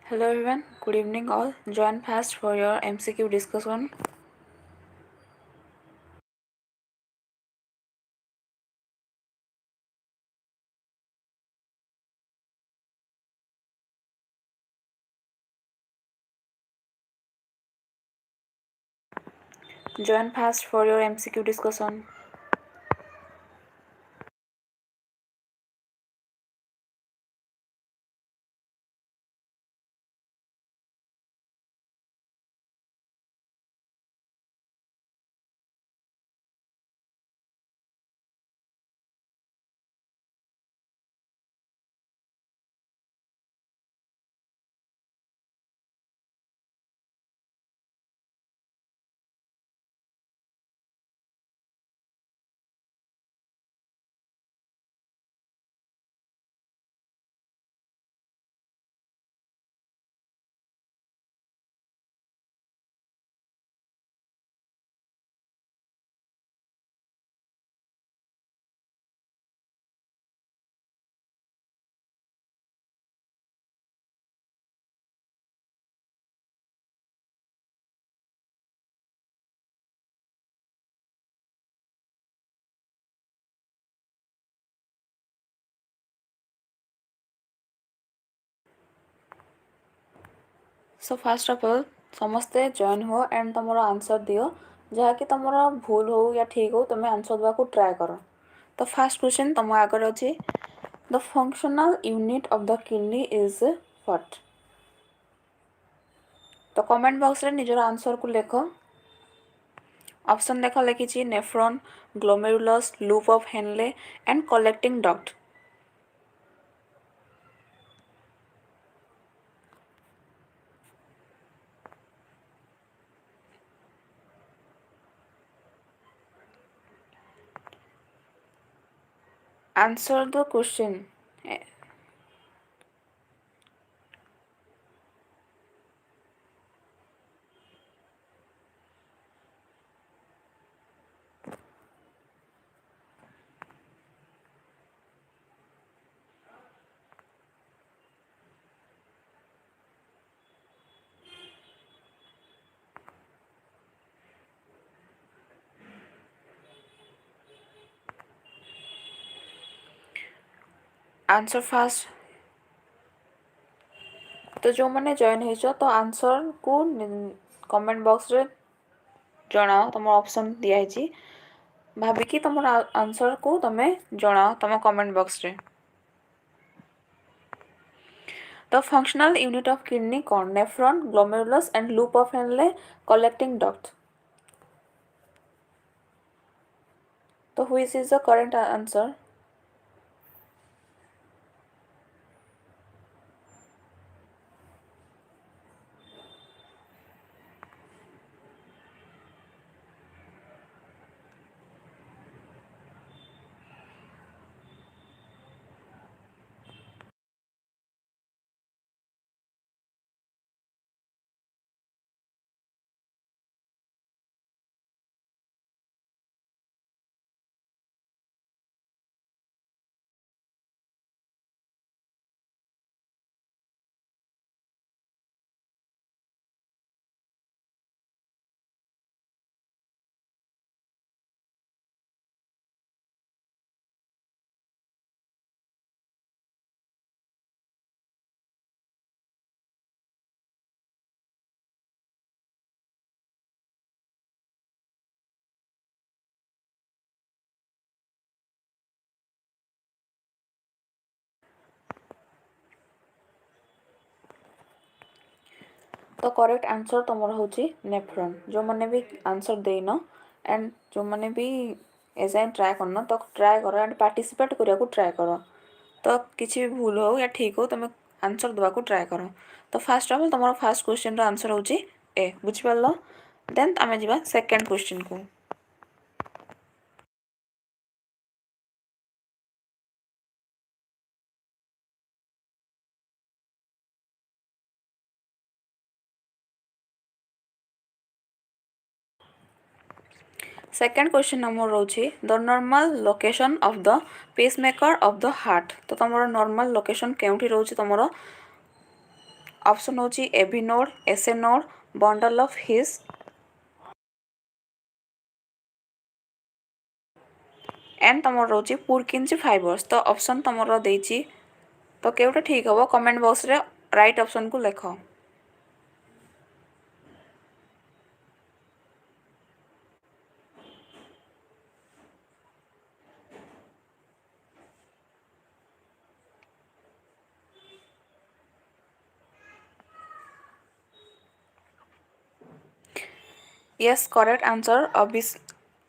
Hello everyone, good evening all. Join fast for your MCQ discussion. Join fast for your MCQ discussion. So first of all, ସମସ୍ତେ join ହୁଅ and ତମର answer ଦିଅ ଯାହାକି ତମର ଭୁଲ ହଉ ୟା ଠିକ୍ ହଉ ତମେ ଆନ୍ସର ଦେବାକୁ ଟ୍ରାଏ କର। ତ ଫାର୍ଷ୍ଟ କ୍ୱେଶ୍ଚନ୍ ତମ ଆଗରେ ଅଛି, the functional unit of the kidney is what? ତ କମେଣ୍ଟ ବକ୍ସରେ ନିଜର ଆନ୍ସରକୁ ଲେଖ। ଅପସନ୍ ଦେଖ ଲେଖିଛି nephron, glomerulus, loop of Henle and collecting duct. Answer the question. Answer fast. तो जो मैंने जॉइन हो तो आंसर को कमेंट बॉक्स रे जनाओ। तुम ऑप्शन दिखाई भाविकी तुम आंसर को तुम जनाओ तुम कमेंट बॉक्स रे। तो फंक्शनल यूनिट ऑफ किडनी कौन? Nephron, glomerulus and loop of Henle, collecting duct. तो which is the correct answer? तो करेक्ट आंसर तुम हूँ नेफ्रॉन। जो मैंने भी आंसर देन एंड जो मैंने भी एजाए ट्राए करन तो ट्राए कर एंड पार्टिसिपेट करने को ट्राए कर। तो किसी भी भूल हो या ठीक हो तुम आंसर देवाक ट्राए कर। तो फास्ट ऑफ ऑल तुम फास्ट क्वेश्चन आंसर हूँ ए। बुझिपार? देन आम जा सेकेंड क्वेश्चन को। सेकेंड क्वेश्चन नंबर रोचे the normal location of the pacemaker of the heart. तो तुम नॉर्मल लोकेशन केउठी रोचे तुम ऑप्शन होची AV node, SA node, bundle of His and तुम रोचे पुरकिंच फाइबर्स। तो ऑप्शन तुम देची तो केउटा ठीक हम कमेंट बॉक्स रे राइट ऑप्शन को लिख। Yes correct answer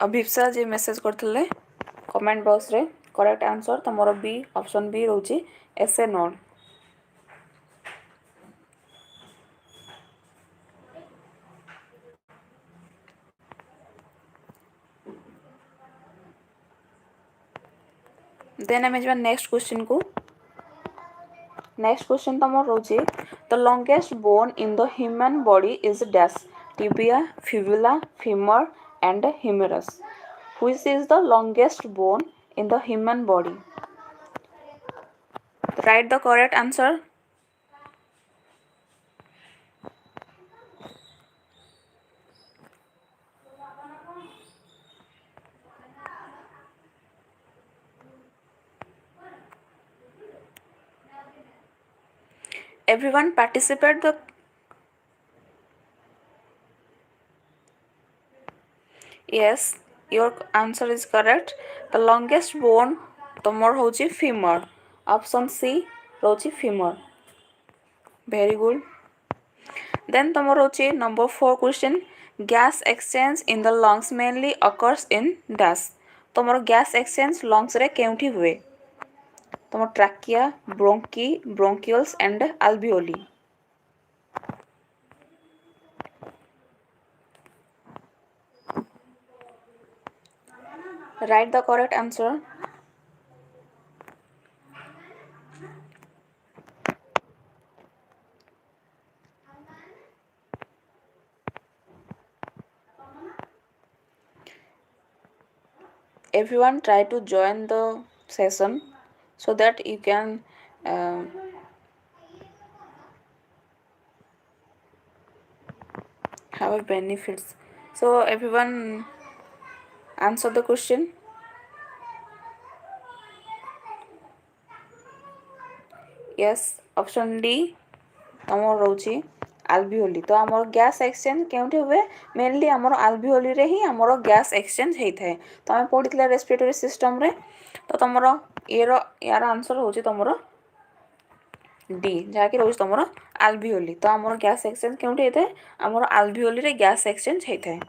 Abhipsa ji message करथिले कमेंट बॉक्स रे करेक्ट आंसर तुमरो बी ऑप्शन बी रोची एसए नोड। देन आम जा नेक्स्ट क्वेश्चन को। नेक्स्ट क्वेश्चन तुम रोचे the longest bone in the human body is dash tibia, fibula, femur and humerus. Which is the longest bone in the human body? Write the correct answer. Everyone participate the yes your answer is correct. The longest bone tomor hochi femur. Option C rochi femur. Very good. Then tomor hochi number 4 question. Gas exchange in the lungs mainly occurs in dash. tomor gas exchange lungs रे केउठी हुए? tomor trachea, bronchi, bronchioles and alveoli. Write the correct answer. Everyone try to join the session so that you can have a benefits. So everyone answer the question. Yes option D तमर रोची alveoli. तो आमर gas exchange केउठी हुए? Mainly आमर alveoli रे ही आमर gas exchange हेई थाए। तो आमे पढितले रेस्पिरेटरी सिस्टम रे। तो तमर यार आंसर होची तमर डी जाके रोज तमर alveoli. तो आमर गैस एक्सचेंज केउठी हेई थाए? आमर alveoli रे गैस एक्सचेंज हेई थाए।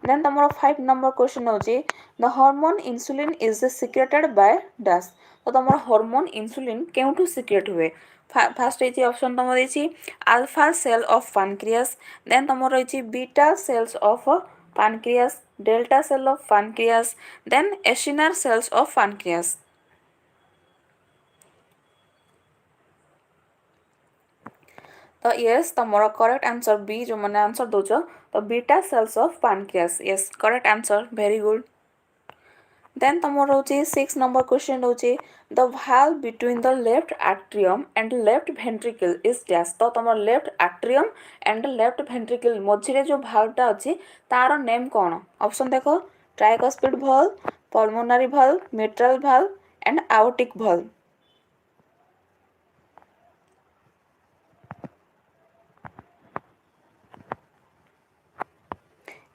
Then तमरो 5 नंबर क्वेश्चन होची the hormone insulin is secreted by dash. तो तमरो हार्मोन इंसुलिन केउठु सिक्रेट हुए? फास्ट रही ऑप्शन तुम रही alpha cell of pancreas, then तुम रही beta cells of pancreas, delta cell of pancreas, then acinar cells of pancreas. तो यस तुम करेक्ट आंसर बी जो मैंने आंसर दौच तो beta cells of pancreas. Yes correct answer very good. Then तुम रोचे 6 नंबर क्वेश्चन रोचे the valve between the left atrium and left ventricle is dash। तो तुम left atrium and left ventricle मझे जो भाल्वटा अच्छी तार नेम कौन? ऑप्शन देखो tricuspid valve, pulmonary valve, mitral valve and aortic valve.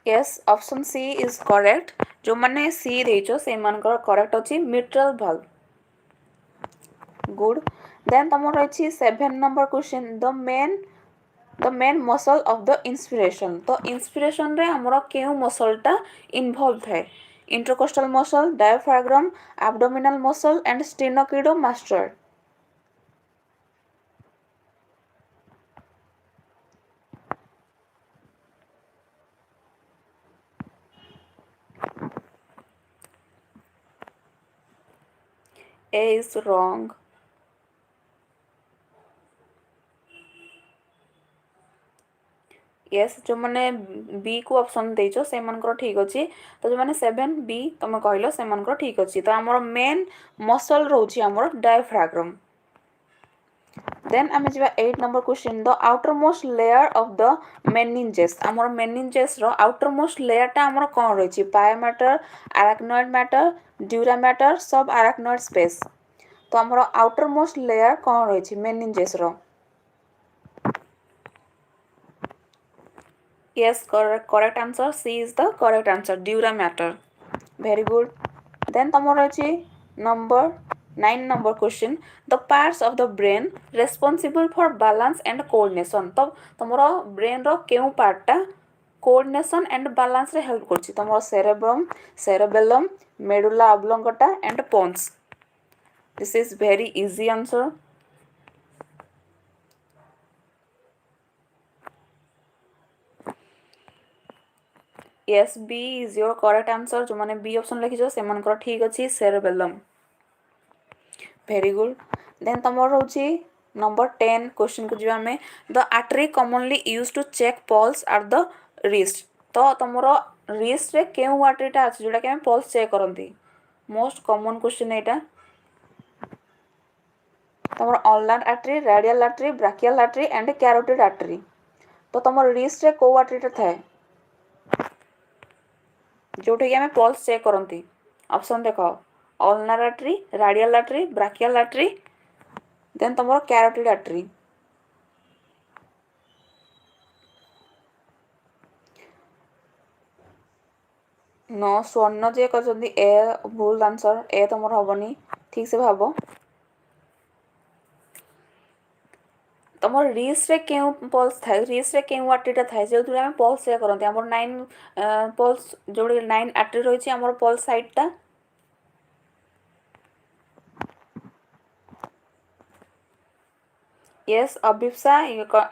Yes option C is correct. जो मैंने सी देचो से मानकर करेक्ट अच्छी मिट्रल भाल्व। गुड। देन तुम रही 7 number question the main muscle of the inspiration. तो इंस्पिरेशन रे हमरो केउ मसलटा इन्वॉल्व है? Intercostal muscle, diaphragm, abdominal muscle and sternocleidomastoid. A is wrong. Yes जो मैंने बी को ऑप्शन देचो से मानकर ठीक अच्छी। तो जो मैंने 7 बी तुम कहल से मानकर ठीक अच्छी। तो आमर मेन मसल रोची आमर डायफ्राग्राम। देन आम जा 8 number question the outermost layer of the meninges आमर मेनिंजेस रो आउटरमोस्ट लेयरटा आमर कौन रही पाया मैटर आराक्नॉइड मैटर ड्यूरा मैटर सब आराक्नॉइड स्पेस तो आमर आउटरमोस्ट लेयर कौन रही meninges row yes correct answer C is the correct answer dura matter very good then तमर रही number 9 number question the parts of the brain responsible for balance and coordination तो तमर brain रो केउ part टा coordination and balance रे help करछि तमर cerebrum cerebellum medulla oblongata and pons this is very easy answer yes B is your correct answer जो माने B option लिखिछो से मानकर ठीक अछि cerebellum very good then तमर रहउछि number 10 question को जिवा में the artery commonly used to check pulse at the wrist तो तमर wrist रे केउ artery टा अछि जोटा के हम pulse चेक करंती most common question एटा तमर ulnar artery radial artery brachial artery and carotid artery तो तमर wrist रे को artery टा थाए जोटे कि हमें पल्स चेक करंती ऑप्शन देखो ulnar artery radial artery brachial artery then तमरो carotid artery नो स्वर्ण जे कहते ए भूल आंसर ए तमरो हबनी ठीक से भाबो तमर रिस्ट रे केउ पल्स थाए रिस्ट रे केउ आर्टरीटा थाए जे दुरा हम पल्स चेक करंती हमर 9 पल्स जोडी 9 आर्टरी रही छी हमर पल्स साइडटा यस अभिप्सा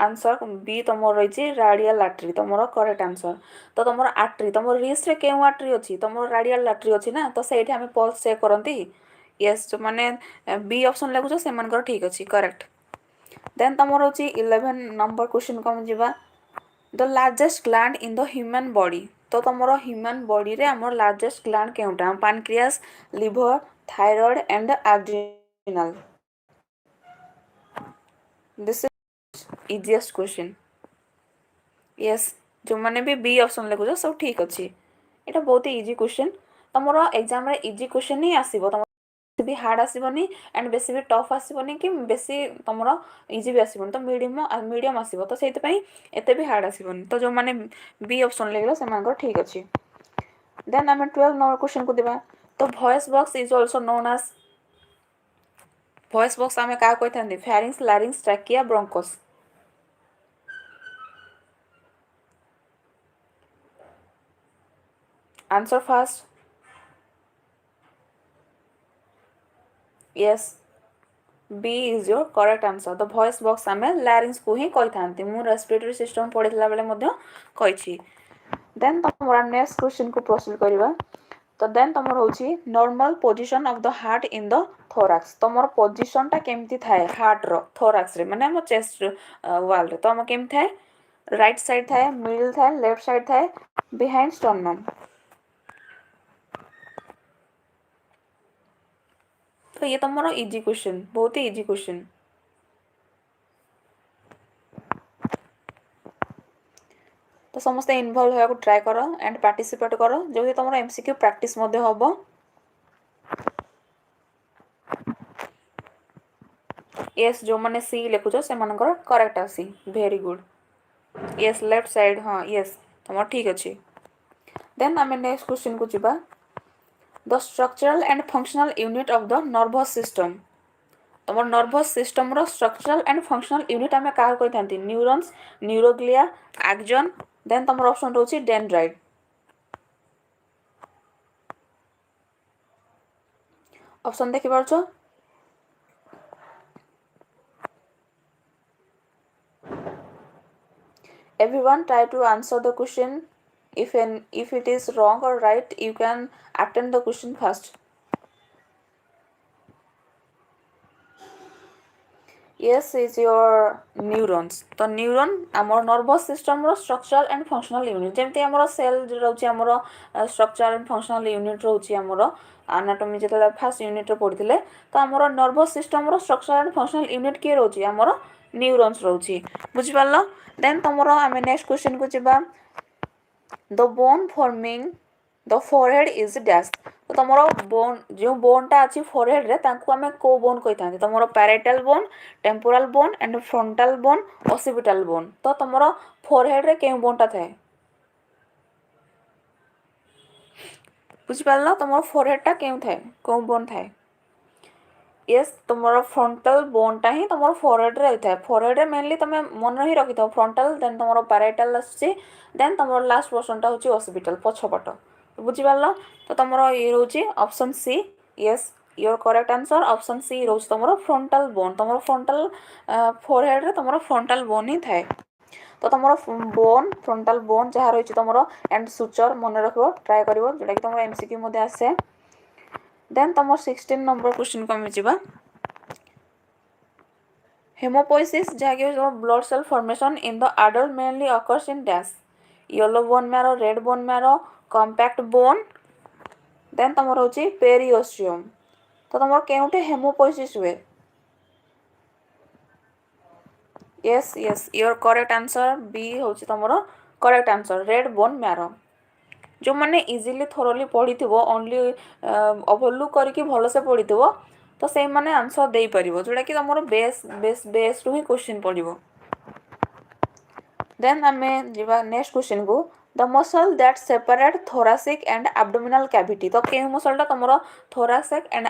आंसर बी तमर रही राडियल आर्टरी तमर करेक्ट आंसर तो तमर आर्टरी तमर रिस्ट रे केउ आर्टरी अछि तमर राडियल आर्टरी अछि ना तो सेठी हम पल्स चेक करंती यस जो माने बी ऑप्शन लागुछो से मानकर ठीक अछि करेक्ट देन तमर होची 11 नंबर क्वेश्चन कम जिबा the largest gland in the human body तो तमर ह्यूमन बॉडी रे हमर लार्जेस्ट ग्लैंड केउटा pancreas liver thyroid and adrenal this is easiest question yes जो माने भी बी ऑप्शन लिखुछ सब ठीक अछि एटा बहुत ही इजी क्वेश्चन तमरो एग्जाम रे इजी क्वेश्चन ही आसीबो तमरो भी हार्ड आसीबनी एंड बेसी भी टफ आसीबनी कि बेसी तमरो इजी भी आसीबनी तो मीडियम आसीबो तो सेति पई एते भी हार्ड आसीबनी तो जो माने बी ऑप्शन लेगलो से मानकर ठीक अछि देन हम 12 नंबर क्वेश्चन को दिबा तो voice box is also known as voice box हमें का कहथांदी pharynx larynx trachea bronchus answer fast yes B is your correct answer the voice box आमे larynx को ही कहि थांती मु रेस्पिरेटरी सिस्टम पढितला बेले मध्ये कहिछि देन तमरा नेक्स्ट क्वेश्चन को प्रोसीड करबा तो देन तमर होछि normal position of the heart in the thorax तमर पोजीशन टा केमती थाए हार्ट रो थोरैक्स रे माने हम चेस्ट वॉल रे तो हम केम थाए राइट साइड थाए मिडिल थाए लेफ्ट साइड थाए बिहाइंड स्टर्नम तो ये तमरो इजी क्वेश्चन बहुत ही इजी क्वेश्चन तो समस्त इन्वॉल्व होया को ट्राई करो एंड पार्टिसिपेट करो जो कि तमरो एमसीक्यू प्रैक्टिस मध्ये होबो यस जो माने सी लिखुछो से मानकर करेक्ट आसी very good yes left side हां यस तमरो ठीक अछि देन हमें नेक्स्ट क्वेश्चन को जिबा the structural and functional unit of the nervous system तमर नर्वस सिस्टम रो स्ट्रक्चरल एंड फंक्शनल यूनिट हमें का कहि थांती न्यूरॉन्स न्यूरोग्लिया एक्सॉन देन तमर ऑप्शन रहउची डेंड्राइट ऑप्शन देखि परछो everyone try to answer the question if it is wrong or right you can attend the question first yes is your neurons तो neuron हमर नर्वस सिस्टम रो structural and functional unit जेमते हमर cell रहउची हमर structural and functional unit रहउची हमर anatomy ଯେତେବେଳେ ଫାର୍ଷ୍ଟ ୟୁନିଟ୍ରେ ପଢ଼ିଥିଲେ ତ ଆମର ନର୍ଭସ୍ ସିଷ୍ଟମ୍ର ଷ୍ଟ୍ରକ୍ଚର୍ ଆଣ୍ଡ ଫଙ୍କସନାଲ୍ ୟୁନିଟ୍ କିଏ ରହୁଛି ଆମର ନ୍ୟୁରନ୍ସ ରହୁଛି ବୁଝିପାରିଲ। ଦେନ୍ ତମର ଆମେ ନେକ୍ସଟ କ୍ୱେଶ୍ଚନକୁ ଯିବା the bone forming the forehead is dash. ତ ତମର ବୋନ୍ ଯେଉଁ ବୋନ୍ଟା ଅଛି ଫୋरहेଡ୍ରେ ତାଙ୍କୁ ଆମେ କେଉଁ ବୋନ୍ କହିଥାନ୍ତି ତମର parietal bone temporal bone and frontal bone occipital bone. ତ ତମର ଫୋरहेଡ୍ରେ କେଉଁ ବୋନ୍ଟା ଥାଏ ବୁଝିପାରିଲ ତମର ଫୋरहेଡ୍ଟା କେଉଁ ଥାଏ କେଉଁ ବୋନ୍ ଥାଏ ୟେସ୍ ତୁମର ଫ୍ରଣ୍ଟାଲ୍ ବୋନ୍ଟା ହିଁ ତୁମର ଫୋरहेଡ୍ରେ ରହିଥାଏ। ଫୋरहेଡ୍ରେ ମେନଲି ତୁମେ ମନେ ହିଁ ରଖିଥାଅ ଫ୍ରଣ୍ଟାଲ୍ ଦେନ୍ ତୁମର ପ୍ୟାରାଇଟାଲ୍ ଆସୁଛି ଦେନ୍ ତୁମର ଲାଷ୍ଟ ପର୍ସନଟା ହେଉଛି ଅସିପିଟାଲ୍ ପଛପଟ ବୁଝିପାରିଲ। ତ ତୁମର ଇଏ ରହୁଛି option C Yes your correct answer option C ରହୁଛି ତୁମର ଫ୍ରଣ୍ଟାଲ୍ ବୋନ୍ ତୁମର ଫ୍ରଣ୍ଟାଲ୍ ଫୋरहेଡ୍ରେ ତୁମର ଫ୍ରଣ୍ଟାଲ୍ ବୋନ୍ ହିଁ ଥାଏ। ତ ତୁମର ବୋନ୍ ଫ୍ରଣ୍ଟାଲ୍ ବୋନ୍ ଯାହା ରହିଛି ତୁମର ଆଣ୍ଡ ସୁଚର୍ ମନେ ରଖିବ ଟ୍ରାଏ କରିବ ଯେଉଁଟାକି ତୁମର MCQ ମଧ୍ୟ ଆସେ। ଦେନ୍ ତୁମର 16 ନମ୍ବର କ୍ୱେଶ୍ଚନକୁ ଆମେ ଯିବା ହେମୋପୋଇସିସ୍ ଯାହାକି ହେଉଛି blood cell formation in the adult mainly occurs in dash yellow bone marrow red bone marrow compact bone then ତୁମର ହେଉଛି ପେରିଓଷ୍ଟିୟମ୍। ତ ତୁମର କେଉଁଠି ହେମୋପୋଇସିସ୍ ହୁଏ yes yes your correct answer B ହେଉଛି ତୁମର correct answer red bone marrow. ଯେଉଁମାନେ easily thoroughly ପଢ଼ିଥିବ ଓନ୍ଲି ଓଭରଲୁକ୍ କରିକି ଭଲସେ ପଢ଼ିଥିବ ତ ସେଇମାନେ ଆନ୍ସର୍ ଦେଇପାରିବ ଯେଉଁଟାକି ତୁମର ବେସ୍ରୁ ହିଁ କ୍ୱେଶ୍ଚିନ୍ ପଡ଼ିବ। ଦେନ୍ ଆମେ ଯିବା ନେକ୍ସଟ କ୍ୱେଶ୍ଚିନ୍କୁ the muscle that separate thoracic and abdominal cavity. ତ କେଉଁ ମସଲ୍ଟା ତୁମର ଥୋରାସିକ୍ ଆଣ୍ଡ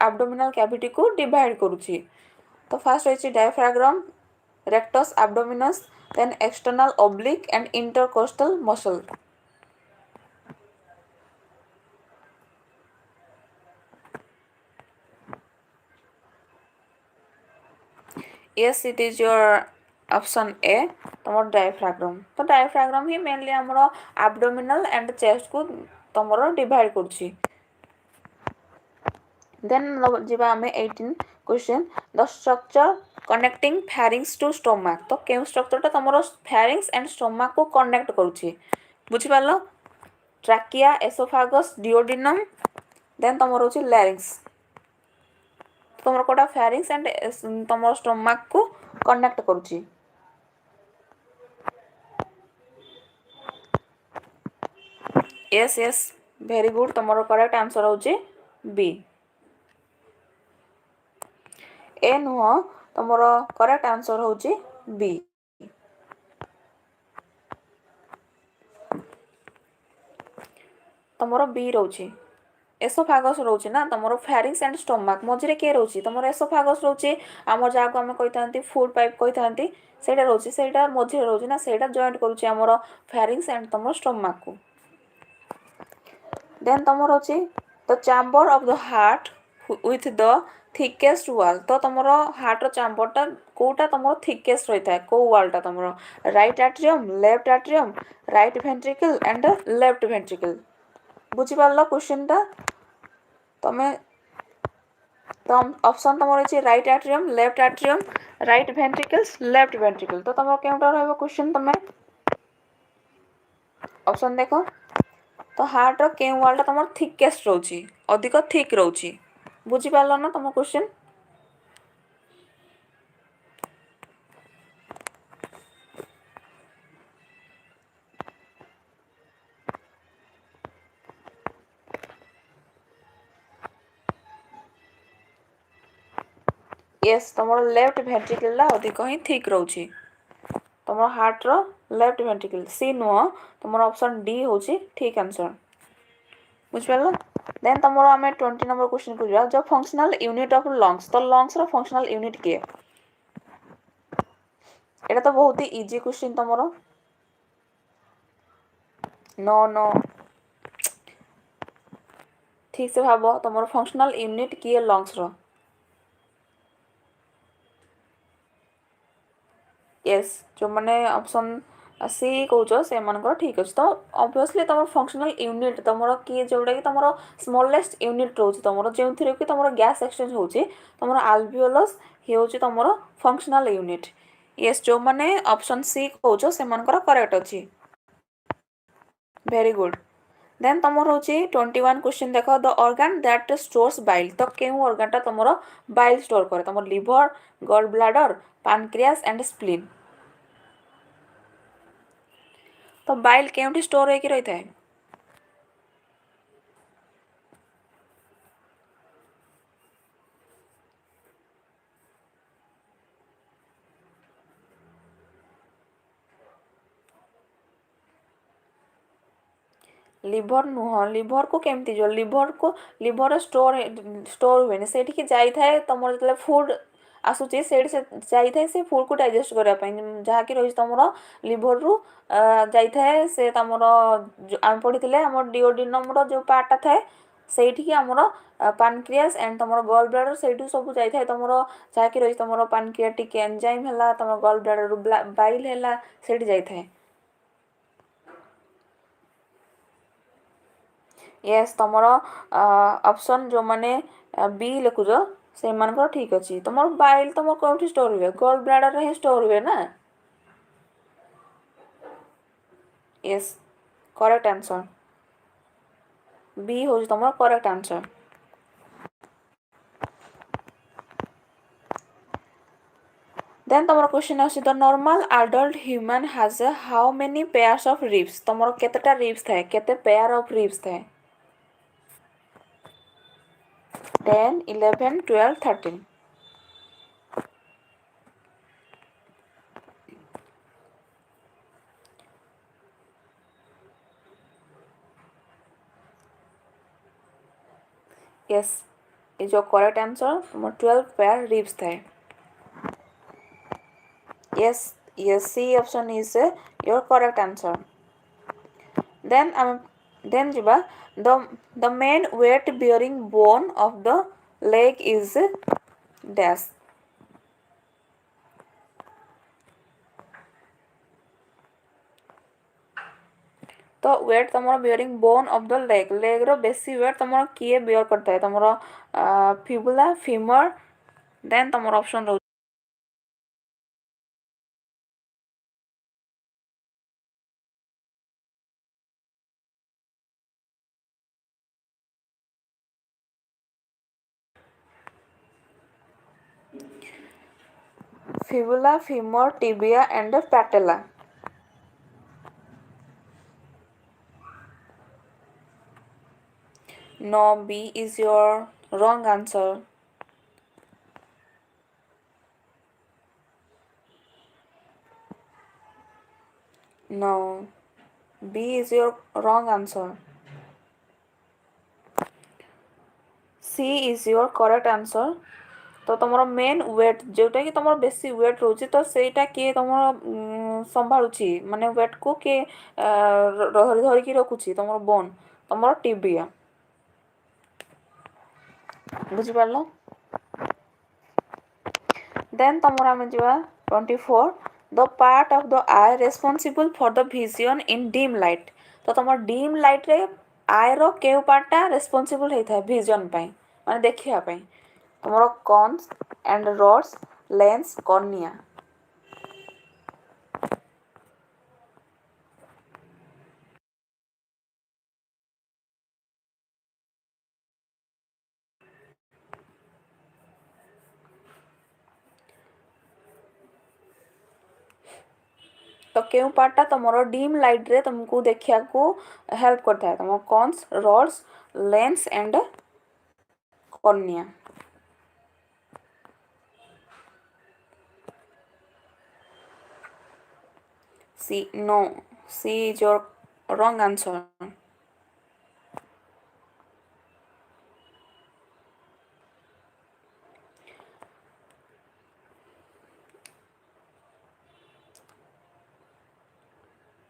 ଆବଡୋମିନାଲ୍ କ୍ୟାଭିଟିକୁ ଡିଭାଇଡ୍ କରୁଛି ତ ଫାର୍ଷ୍ଟ ରହିଛି diaphragm rectus abdominis then external oblique and intercostal muscle। yes it is your option A तमर डायफ्राग्राम। तो डायफ्राग्राम ही मेनली हमरो abdominal and chest को तमरो डिवाइड करछि। देन जिबा हमें 18 question the structure connecting pharynx to stomach. तो केउ स्ट्रक्चरटा तमरो फैरिंग्स एंड स्टोमक को कनेक्ट करूछि बुझि पारलो ट्रैकिया एसोफागस डिओडिनम देन तमरो होछि लैरिंग्स तमरो कोटा फैरिंग्स एंड तमरो स्टोमक को कनेक्ट करूछि। yes yes very good तमरो करेक्ट आंसर होछि बी ए नुह तमरो करेक्ट आंसर होछि बी। तमरो बी रोछि एसोफागस रोछि ना तमरो फैरिंग्स एंड स्टोमक मझिरे के रोछि तमरो एसोफागस रोछि हमर जाको हम कहितांती फूड पाइप कहितांती सेटा रोछि सेटा मझिरे रोछि ना सेटा जॉइंट करूछि हमर फैरिंग्स एंड तमरो स्टोमक को। देन तमरो होछि the chamber of the heart with the thickest wall. तो तमरो हार्ट रो चैम्बरटा कोटा तमरो थिकेस्ट रहिता है को वॉलटा तमरो right atrium left atrium right ventricle and left ventricle बुझी पारलो क्वेश्चनटा तमे तम ऑप्शन तमरो अछि right atrium right ventricles left ventricle. तो तमरो केउटा रहबो क्वेश्चन तमे ऑप्शन देखो तो हार्ट रो केउ वॉलटा तमरो थिकेस्ट रहउछि अधिक थिक रहउछि बुझी पारलो ना तमो क्वेश्चन। yes तमरो लेफ्ट वेंट्रिकल ला अधिक ही थिक रहउछि तमरो हार्ट रो लेफ्ट वेंट्रिकल सी नो तमरो ऑप्शन डी होछि ठीक आंसर बुझ पारलो। देन तमरो हमें 20 नंबर क्वेश्चन को जा जो फंक्शनल यूनिट ऑफ लंग्स। तो लंग्स रो फंक्शनल यूनिट के एटा तो बहुत ही इजी क्वेश्चन तमरो नो नो ठीक से भाबो तमरो फंक्शनल यूनिट किए लंग्स रो yes जो माने ऑप्शन सी कहउछो से मानकर ठीक अछि। तो ऑब्वियसली तमरो फंक्शनल यूनिट तमरो की जोडा कि तमरो स्मॉलेस्ट यूनिट रहउछि तमरो जेउथिरे कि तमरो गैस एक्सचेंज होउछि तमरो अल्वियोलस हे होउछि तमरो फंक्शनल यूनिट। yes जो माने ऑप्शन सी कहउछो से मानकर करेक्ट अछि वेरी गुड। देन तुमर हूँ 21 क्वेश्चन देख the organ that stores bile तो केउ ऑर्गन तुम बाइल स्टोर करे तुम liver gall bladder pancreas and spleen तो बाइल केउठी स्टोर होकर रही है लिभर नुह लिभर को केमती जो लिभर स्टोर हुए से जाए तुम जो फुड आसूची से जाए से फुड को डाइजेस्ट करने जहाँकि रही तुम लिभर रु जाए से तुम आम पढ़ी आम डिओडिनम जो पार्टा थाए से आमर पानक्रियास एंड तुम गल ब्लाडर से सब जाए तुम जहाँकि रही तुम पानक्रियाटिक एंजाइम है तुम गल ब्लाडर बाइल है से जाए यस तुमर ऑप्शन जो माने बी लिखुज से ठीक अच्छे तुम बाइल तुम कौटी स्टोर हुए गल ब्लाडर ही स्टोर हुए ना यस करेक्ट आंसर बी हूँ तुम करेक्ट आंसर देन तुम question as the normal adult human has how many pairs of ribs तुम केतेटा रिब्स थाए केते पेयर ऑफ रिब्स थाए 10 11 12 13 यस ये जो करेक्ट आंसर तुम 12 पेयर रिब्स थाए yes yes C option is your correct answer then then jiba the the main weight bearing bone of the leg is dash तो weight तुम bearing bone of the leg रो बेसी weight तुम किए bear करता है तुम फिबुला फीमर देन तुम ऑप्शन रो fibula femur tibia and patella no B is your wrong answer no B is your wrong answer C is your correct answer तो तुम मेन वेट जोटा कि तुम बेसी वेट रोचे तो सेटा किए तुम संभालुची माने वेट को किए धरिकी रखुची तुम बोन तुम टिबिया बुझिपार देन तुम आम जा 24 the part of the I responsible for the vision in dim light तो तुम डीम लाइट रे आई रो केउ पार्टा रेस्पॉन्सिबल होता है विजन पाई माने देखिया पाई तुम cons and rods lens cornea तो केउ पार्टा तुम डीम लाइट रे तुमको देखिया को हेल्प करता है तुम cones rods lens and cornea C no C is your wrong answer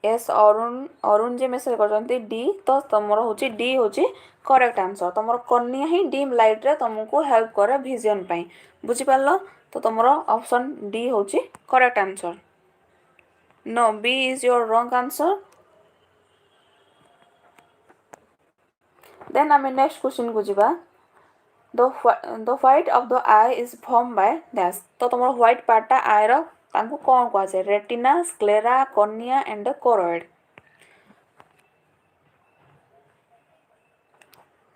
yes Arun ji message कर डी तो तुम हूँ डी हूँ करेक्ट आंसर तुम कर्निया ही डीम लाइट रे तुमको हेल्प करे विजन पाई बुझिपार तो तुम ऑप्शन डी हूँ correct answer no B is your wrong answer then आम नेक्स्ट क्वेश्चन को जीवा the white of the eye is form by dash तो तुम व्हाइट पार्टा आई रो तांको कौन कहुए retina sclera cornea and choroid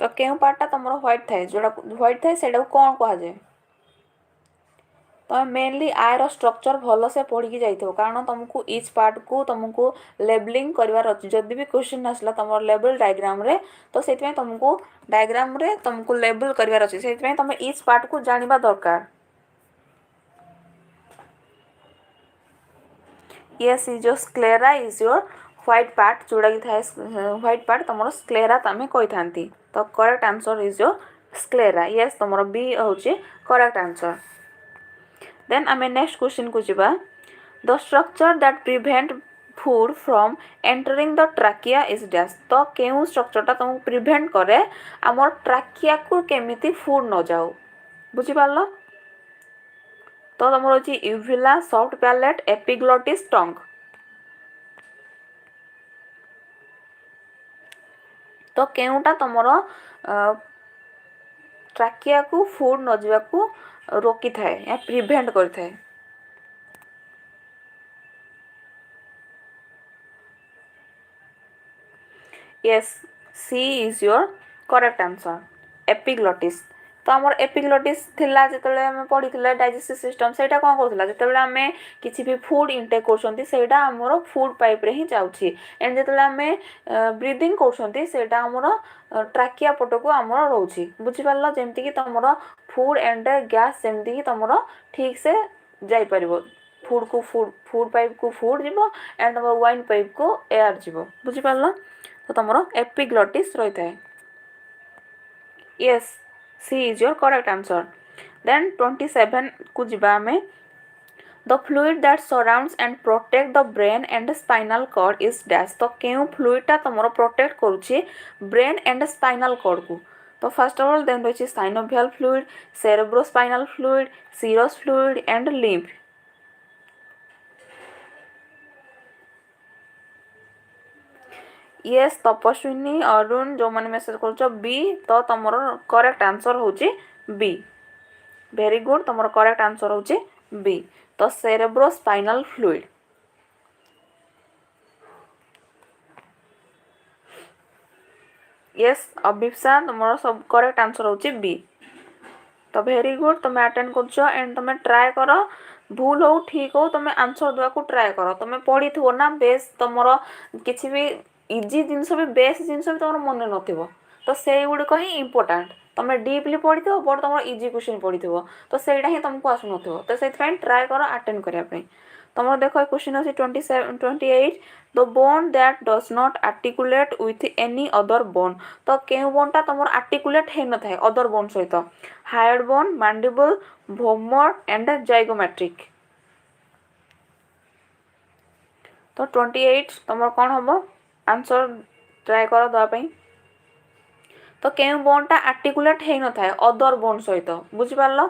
तो केउं पार्टा तुमर व्हाइट थाए जोड़ा व्हाइट थाए सेटा कौन कहा जाए तुम मेनली आयर स्ट्रक्चर भल से पढ़ी जाइए कारण तुमको इच पार्ट को तुमको लेबलिंग करार अच्छे जदि भी क्वेश्चन आसला तुम लेबल डायग्राम रे तो से तुमको डायग्राम रे तुमको लेबल करार अच्छे से तुम इच पार्ट को जानिबा दरकार yes is your sclera is your white part जोड़ा कि थाए व्हाइट पार्ट तुम स्क्लेरा तुम कही था तो correct answer is your sclera yes तुम बी हूँ करेक्ट आंसर देन आम नेक्स्ट क्वेश्चन को जीवा the structure that prevent food from entering the trachea is dash तो केउ स्ट्रक्चरटा तुमको प्रिवेंट करे आमर ट्राकिया को केमिति फूड न जाऊ बुझी पारल तो तुम अच्छी यूविला सॉफ्ट पैलेट एपिग्लोटिस टंग तो केउटा तुमर ट्राकिया को फूड न जावाकू रोकी थाए या प्रिवेंट करथाए yes C is your correct answer epiglottis तो आमर एपिग्लोटिस थिला जेतेबेले आमे पढिथिले डाइजेस्टिव सिस्टम सेटा कोन करथिला जेतेबेले आमे किछि भी फूड इनटेक करछंती सेटा हमरो फूड पाइप रे ही जाउछि एंड जेतेबेले आमे ब्रीदिंग करछंती सेटा हमरो ट्राकिया पटको हमरो रहउछि बुझि पारलो जेमति कि तमरो फूड एंड गैस जेमति कि तमरो ठीक से जाई परिबो फूड पाइप को फूड जीवो एंड तमरो वाइन पाइप को एयर जीवो बुझि पारलो तो तमरो एपिग्लोटिस रहिथाय yes C is your correct answer. Then 27 को जिबा में the fluid that surrounds and protect the brain and spinal cord is dash तो केउ fluid टा तमरो protect करूछि brain and spinal cord को तो first of all then रहिछि synovial fluid cerebrospinal fluid serous fluid and lymph yes Tapaswini Arun जो मैंने message कर B तो तुम करेक्ट आंसर हूँ बी वेरी गुड तुम करेक्ट आंसर हूँ बी तो cerebrospinal fluid yes Abhipsa तुम सब करेक्ट आंसर हूँ बी तो वेरी गुड तुम अटेंड कर एंड तुम ट्राए कर भूल हो ठीक हो तुम आंसर देवा ट्राए कर तुम पढ़ी थो ना बेस तुम किसी भी इजी जिनस भी बेस जिनस भी तुम मन न तो से गुड़िक ही इंपोर्टाट तुम डीपली पढ़ी थो बट तुम इजी क्वेश्चन पढ़ी थो तो सहीटा ही तुमको आसुन तो से ट्राए कर अटेंड करने तुम देख क्वेश्चन अच्छे 28 the bone that does not articulate with any other bone तो केउ बोनटा तुम आर्टिकुलेट हो न था अदर बोन सहित हायर्ड बोन मैंडिबल भोमर एंड जाइगोमेट्रिक तो 28 तुम कौन हम आंसर ट्राए कर दवाई तो केउ बोनटा आर्टिकुलेट हो न था अदर बोन सहित बुझी पारल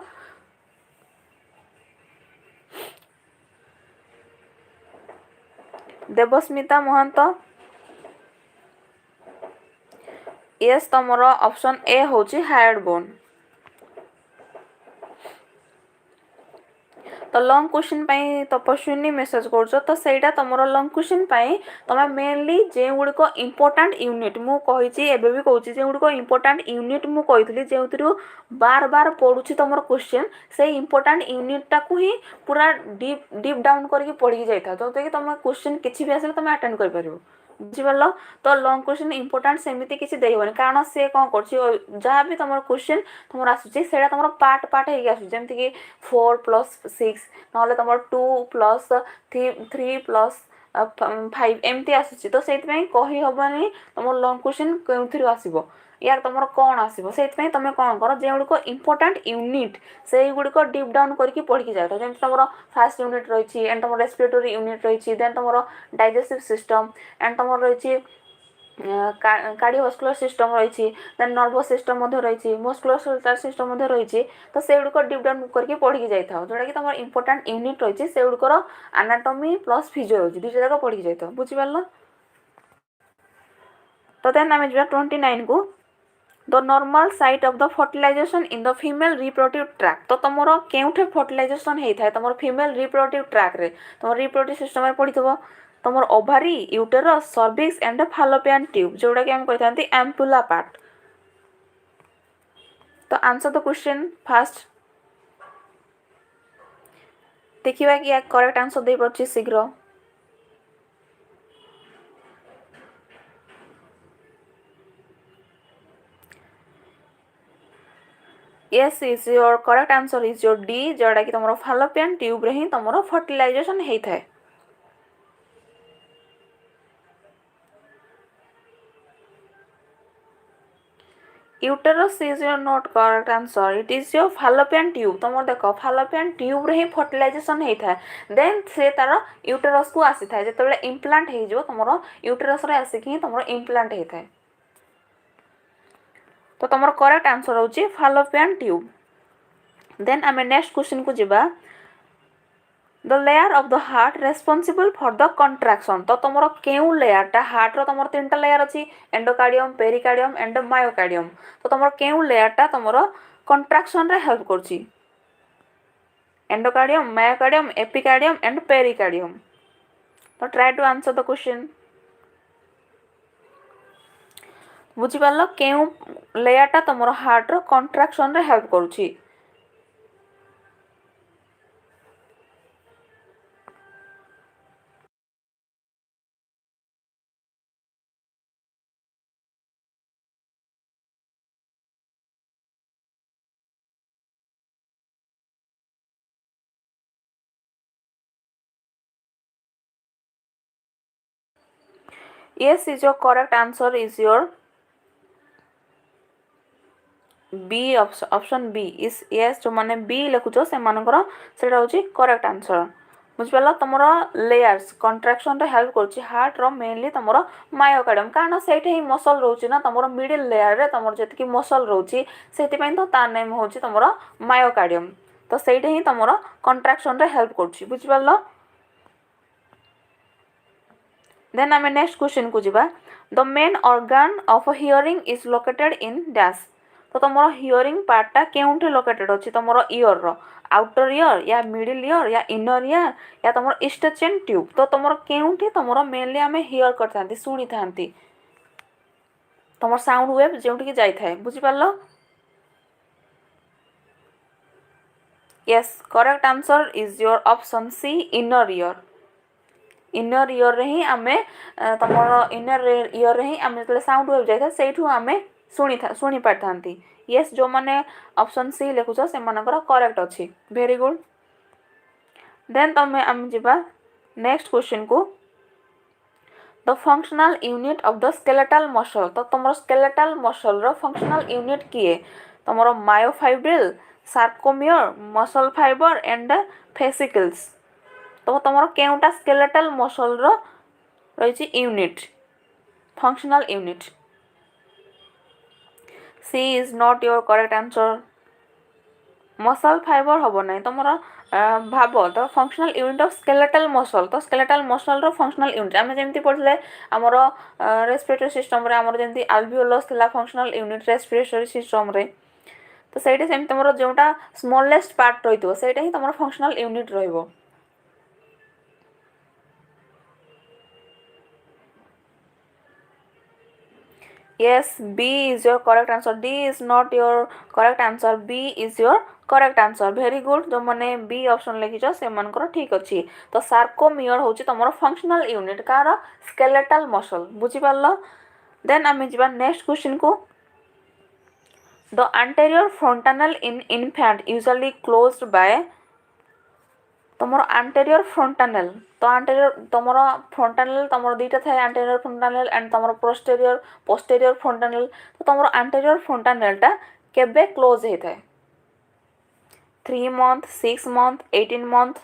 देवस्मिता महंत यस तुमर ऑप्शन ए हूँ हायर्ड बोन तो लंग क्वेश्चन तपस्विनी मेसेज कर तो सहीटा तुम लंग क्वेश्चन तुम मेनली जो गुड़िक इंपोर्टाट यूनिट मुझे एवं भी कहूँ जो गुड़िक इंपोर्टाट यूनिट मुझे जो बार बार पढ़ुची तुम क्वेश्चन से इंपोर्टाट यूनिटा को ही पूरा डीप डाउन करके पढ़ी जाता जो कि तुम क्वेश्चन किसी भी आसे तुम अटेंड कर बुझिपार तो लंग क्वेश्चन इंपोर्टाट सेमती किसी देहबनी कारण से कौन कर जहाँ भी तुम क्वेश्चन तुम आसूसी से तुम पार्ट पार्ट होमती कि 4+6 ना तुम 2+3+5 एमती आसूसी तो से कही हेनी तुम लंग क्वेश्चन क्यों आसो यार तुम कौन आसो से तुम कौन कर जो गुड़िक इंपोर्टाट यूनिट से गुड़िक डीप डाउन करके पढ़ी जाए जमी तुम फास्ट यूनिट रही एंड तुम रेस्पिरेटरी यूनिट रही देन तुम डाइजेस्टिव सिस्टम एंड तुम रही कार्डियोवास्कुलर सिस्टम रही देन नर्वस सिस्टम रही मस्कुलर सिस्टम रही तो से गुड़िक डीप डाउन करके पढ़ी जाए जोटा कि तुम इंपोर्टाट यूनिट रही से गुड़िकर एनाटॉमी प्लस फिजियोलॉजी दुईटा जाक पढ़ी जाए बुझिपार तो देन आम जा 29 को the normal site of the fertilisation in the female reproductive tract तो तुम केउठे फर्टिलाइजेशन होता है तुम फीमेल रिप्रोडक्टिव ट्रैक रे तुम रिप्रोडक्टिव सिस्टम में पढ़ी थो तुम ovary uterus cervix and फालोपियन tube जोटा कि हम कही था एम्पुला पार्ट तो आंसर द क्वेश्चन फास्ट देखिए कि करेक्ट आंसर दे पारछि शीघ्र yes is your correct answer is your D जोड़ा कि तुमरो fallopian tube रे ही तुमरो fertilization हेई थाए uterus is your not correct answer it is your fallopian tube तुम देखो fallopian tube रे ही fertilization हेई थाए then से तार uterus को आसी थाए जेतेबेले implant हेई जो तुमरो uterus रे आसी कि तुमरो implant हेई थाए तो तुमरो correct answer होची fallopian tube then आमे next question को जिबा the layer of the heart responsible for the contraction तो तुमरो केउ लेयर टा हार्ट रो तुमरो तीनटा लेयर अछि एंडोकार्डियम पेरिकार्डियम एंड मायोकार्डियम तो तुमरो केउ लेयर टा तुमरो कंट्रैक्शन रे हेल्प करछि endocardium myocardium epicardium and pericardium तो try to answer the question बुझि पारलो केउ लेयर टा तुमरो हार्ट रो कंट्रैक्शन रे हेल्प करछि yes is your correct answer is your B option B is yes जो माने B लिखुछो से मानकर सेटा होची करेक्ट आंसर बुझ पाला तमरो लेयर्स कंट्रैक्शन रे हेल्प करछि हार्ट रो मेनली तमरो मायोकार्डियम कारण सेठे ही मसल रहउछि ना तमरो मिडिल लेयर रे तमरो जति कि मसल रहउछि सेति पय तो ता नेम होछि तमरो मायोकार्डियम तो सेठे ही तमरो कंट्रैक्शन रे हेल्प करछि बुझ पाला देन आमे नेक्स्ट क्वेश्चन को जिबा the main organ of hearing is located in dash तो तुमरो हियरिंग पार्ट टा केउंठे लोकेटेड अछि तुमरो ईयर रो आउटर ईयर या मिडिल ईयर या इनर ईयर या तुमरो ईस्टचेन ट्यूब तो तुमरो केउंठे तुमरो मेनली आमे हियर करथांती सुनी थांती तुमरो साउंड वेव जेउठी कि जाई थाए बुझि पारलो yes correct answer is your option C inner ear रे ही आमे तमरो इनर ईयर रे ही आमे तले साउंड वेव जाय था सेठू आमे सुनी पारथांती यस जो माने ऑप्शन सी लेखुछ से मानकर करेक्ट अछि वेरी गुड देन तमे आम जिबा नेक्स्ट क्वेश्चन को the functional unit of the skeletal muscle तो तमरो स्केलेटल मसल रो फंक्शनल यूनिट किए तमरो myofibril sarcomere muscle fibre and fascicles तो तमरो केउटा स्केलेटल मसल रो रहिछि unit functional unit C is not your correct answer muscle fibre हबो नै तमरो भाबो तो functional unit of skeletal muscle तो स्केलेटल मसल रो फंक्शनल यूनिट आमे जेमति पढले हमरो रेस्पिरेटरी सिस्टम रे हमरो जेमति अल्वियोलस थिला फंक्शनल यूनिट रेस्पिरेटरी सिस्टम रे तो सेठी सेम तमरो जेउटा स्मॉलेस्ट पार्ट रहितो सेटा ही तमरो फंक्शनल यूनिट रहइबो yes B is your correct answer D is not your correct answer B is your correct answer very good जो माने B ऑप्शन लेखिछ से मानकर ठीक अछि तो सार्कोमियर होछि तमरो फंक्शनल यूनिट कार स्केलेटल मसल बुझि पारलो देन आमे जिबा नेक्स्ट क्वेश्चन को the anterior frontal in infant usually closed by तमरो anterior frontal तो anterior तमरो frontal तमरो दुईटा थाए anterior frontal एंड तमरो posterior frontal तो तमरो anterior frontal टा केबे क्लोज हे थाए 3 month 6 month 18 month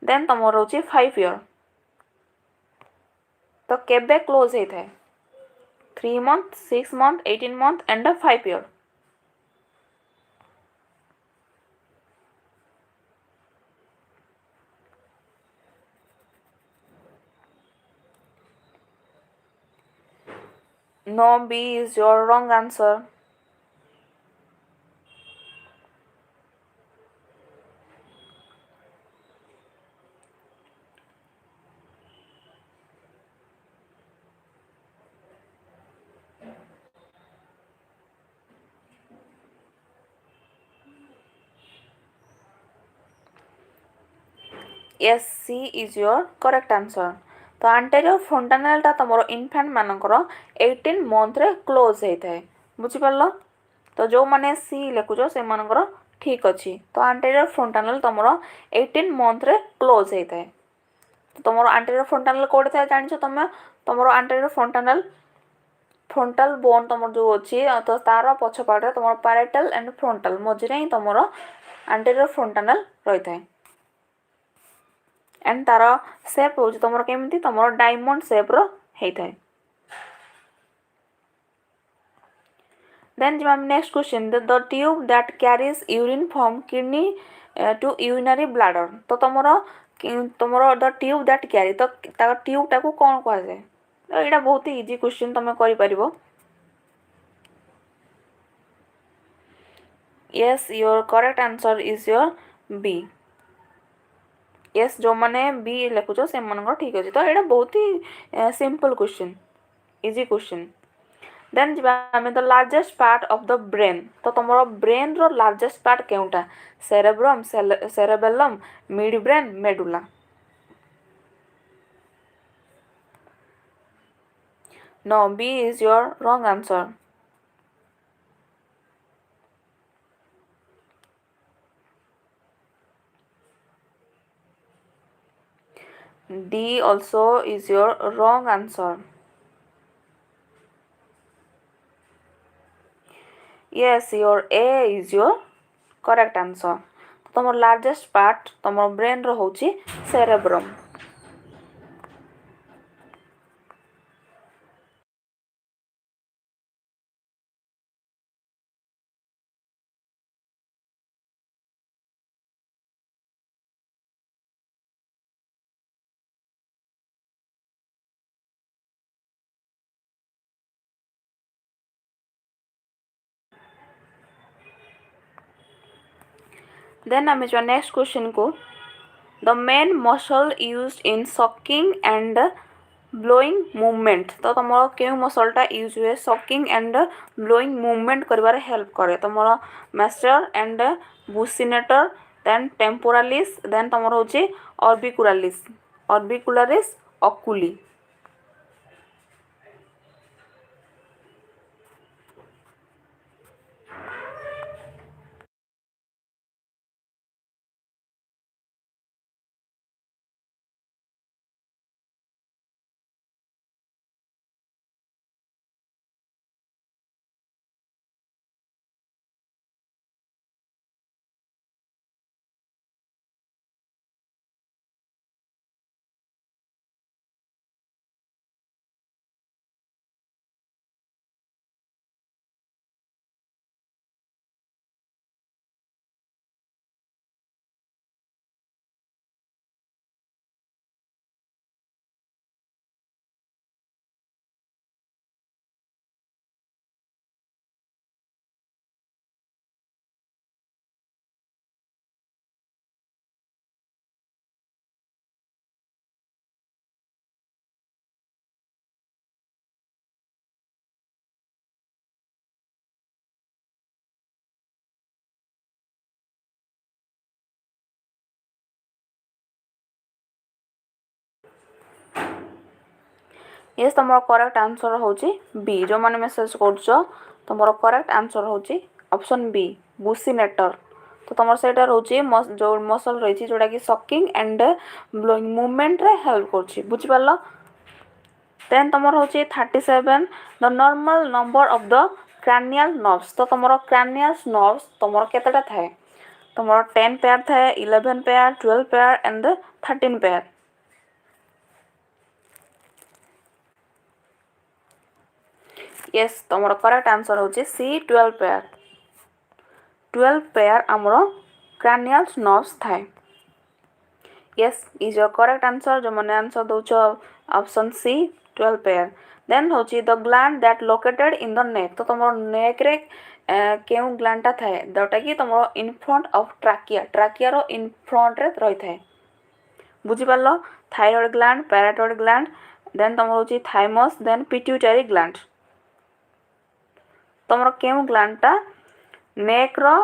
देन तमरो होची 5 year तो केबे क्लोज हे थाए 3 month 6 month 18 month and 5 year No, B is your wrong answer. yes, C is your correct answer. तो anterior frontal टा तमरो infant मानकर 18 month रे close ହେଇଥାଏ बुझी परलो तो जो माने C लेखुछो से मानकर ठीक अछि तो anterior frontal तमरो 18 month रे close ହେଇଥାଏ तो तमरो anterior frontal कोड थाए जानिछो तमे तमरो anterior frontal bone तमरो जो अछि तो तार पछ पाडे तमरो parietal and frontal मझिरे ही तमरो anterior frontal रहिଥାଏ एंड तार शेप हो तुम केमती तुम डायमंड शेप रही देन जब next question the tube that carries urine from kidney to urinary bladder तो तुम द ट्यूब दैट कैरी तो ट्यूब टाक कौन कह जाए तो यहाँ बहुत इजी क्वेश्चन तुम कर yes your correct answer is your B yes जो मैंने बी लिखुच से ठीक अच्छे तो यहाँ बहुत ही simple question easy question then जब the largest part of the brain तो तुम ब्रेन रो लार्जेस्ट पार्ट केउटा cerebrum cerebellum midbrain medulla no B is your wrong answer D also is your wrong answer. Yes, your A is your correct answer. तुम largest part तुम brain रो होची cerebrum then आम जो next question को the main muscle used in sucking and blowing movement तो तुम क्यों मसलटा use हुए सकिंग एंड ब्लोइंग मूवमेंट कर हेल्प करे तुम मैस्टर एंड बुसिनेटर देन टेम्पोरालिस देन तुम हूँ ऑर्बिकुलारिस ऑर्बिकुलारिस ऑकुली ये तुम करेक्ट आंसर हूँ बी जो मैंने मेसेज कर तुम करेक्ट आंसर हूँ ऑप्शन बी बुसिनेटर तो तुम से जो मसल रही जोटा कि सकिंग एंड ब्लोइंग मूवमेंट रे हेल्प कर बुझिपार देन तुम हूँ 37 the normal number of the cranial nerves तो तुम क्रैनियल नर्व्स तुम केतेटा थाए तुम 10 पेयर थाए 11 pair 12 pair and 13 pair yes तुम करेक्ट आंसर हूँ सी 12 पेयर 12 पेयर आमर क्रैनियल नर्व्स थाए yes is your correct answer जो मैंने आंसर दौच ऑप्शन सी 12 पेयर देन हूँ the gland that located in the neck तो तुम नेक रे क्यों ग्लैंडटा थाए जोटा कि तुम in front of trachea trachea रो इन फ्रंट रे रही थाए बुझिपार thyroid gland parathyroid gland then तुम हूँ थाइमस देन पिट्यूटरी ग्लैंड तुम क्यों ग्लैंडटा नेक रो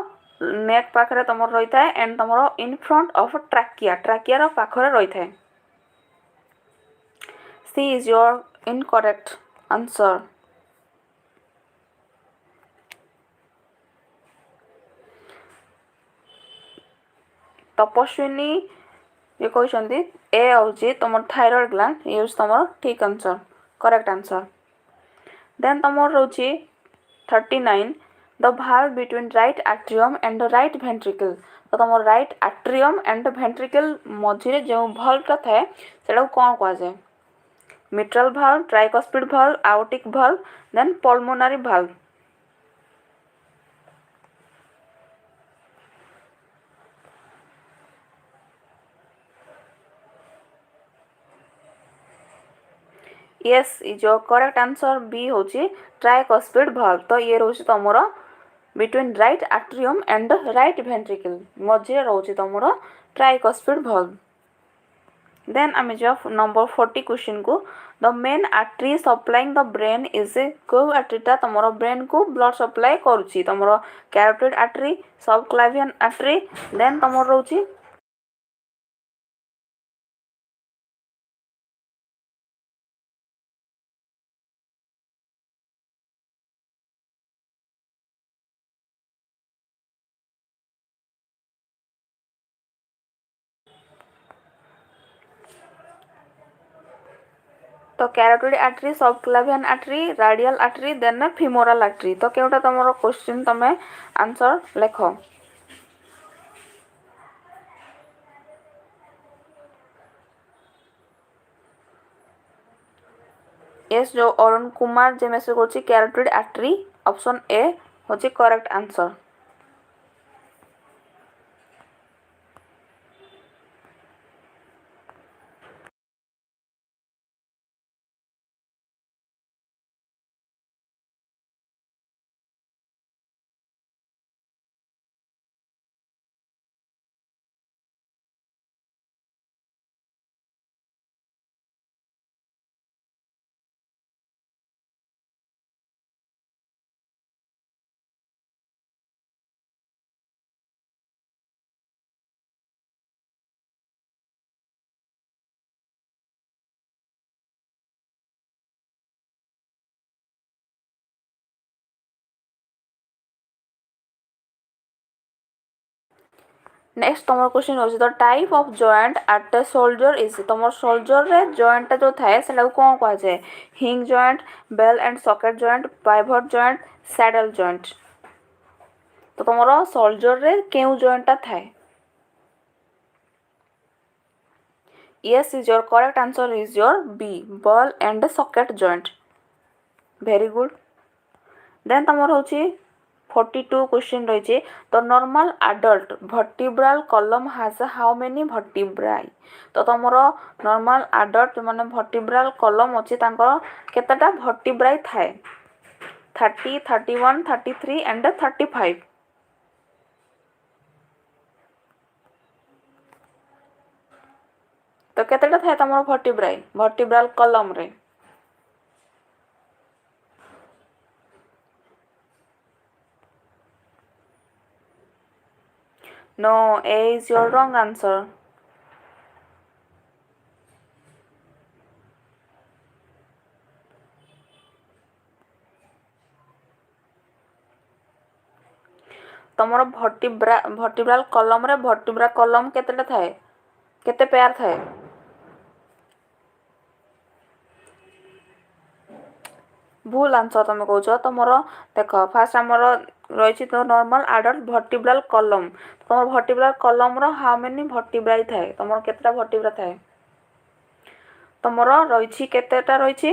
नेक पाखरे तुम रही था एंड तुम in front of trachea trachea पाखरे रही था सी इज योर इनकरेक्ट आंसर तपस्विनी ये कहते ए हूँ तुम थायरॉइड ग्लैंड ये तुम ठीक आंसर करेक्ट आंसर देन तुम रोचे 39 the valve between right atrium and the right ventricle तो तुम राइट atrium and ventricle मझे जो valve थाए से कौन कहुए mitral valve tricuspid valve aortic valve then pulmonary valve yes is your correct answer B होची tricuspid valve तो ये रोची तमरो between right atrium and right ventricle मझे रोची तमरो tricuspid valve then आमे जो number 40 question को the main artery supplying the brain is को artery ता तमरो brain को blood supply करूची तमरो carotid artery subclavian artery then तमरो रोची तो carotid artery subclavian artery radial artery then femoral artery तो केउटा तमरो क्वेश्चन तमे आंसर लेखो यस जो अरुण कुमार जे मेसेज करछि कैरोटिड आर्टरी ऑप्शन ए होछि करेक्ट आंसर नेक्स्ट तुम क्वेश्चन होछि the type of joint at the shoulder is तुम शोल्डर रे जॉइंट जो थाए सेला कोन कह जाय hinge joint ball and socket joint pivot joint saddle joint तो तुम शोल्डर रे केउ जॉइंट ता थाए yes is your correct answer is your B ball and socket joint very good then तमर होछि 42 question रहिছে the normal adult vertebral column has how many vertebrae तो तमरो normal adult माने vertebral column अछि तांकर केतेटा vertebrae थाए 30 31 33 and 35 तो केतेटा थाए तमरो vertebrae vertebral column रे No, A is your wrong answer. तमरो vertebral column रे vertebral column केतेटा थाए केते पेयर थाए भूल आंसर तुम कहछ तमरो देखो फास्ट हमरो रहिछि तो नॉर्मल एडल्ट vertebral column तमरो vertebral column रो हाउ मेनी vertebrae थाए तमरो केतेटा vertebra थाए तमरो रहिछि केतेटा रहिछि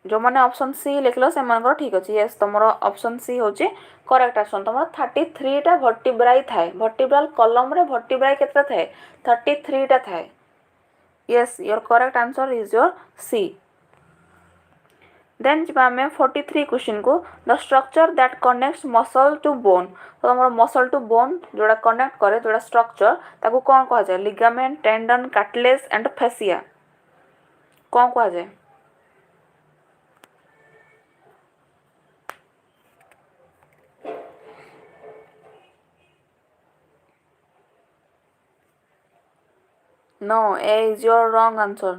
जो माने ऑप्शन सी लिखलो से मानकर ठीक अछि यस तमरो ऑप्शन सी होछि करेक्ट आंसर तमरो 33 टा vertebrae थाए vertebral column रे vertebrae केतेटा थाए 33 टा थाए yes your correct answer is your C then जब हमें 43 क्वेश्चन को the structure that connects muscle to bone तो हमर muscle to bone जोड़ा कनेक्ट करे जोड़ा स्ट्रक्चर ताको कोन कह जाय ligament tendon cartilage and fascia कोन कह जाय No, A is your wrong answer.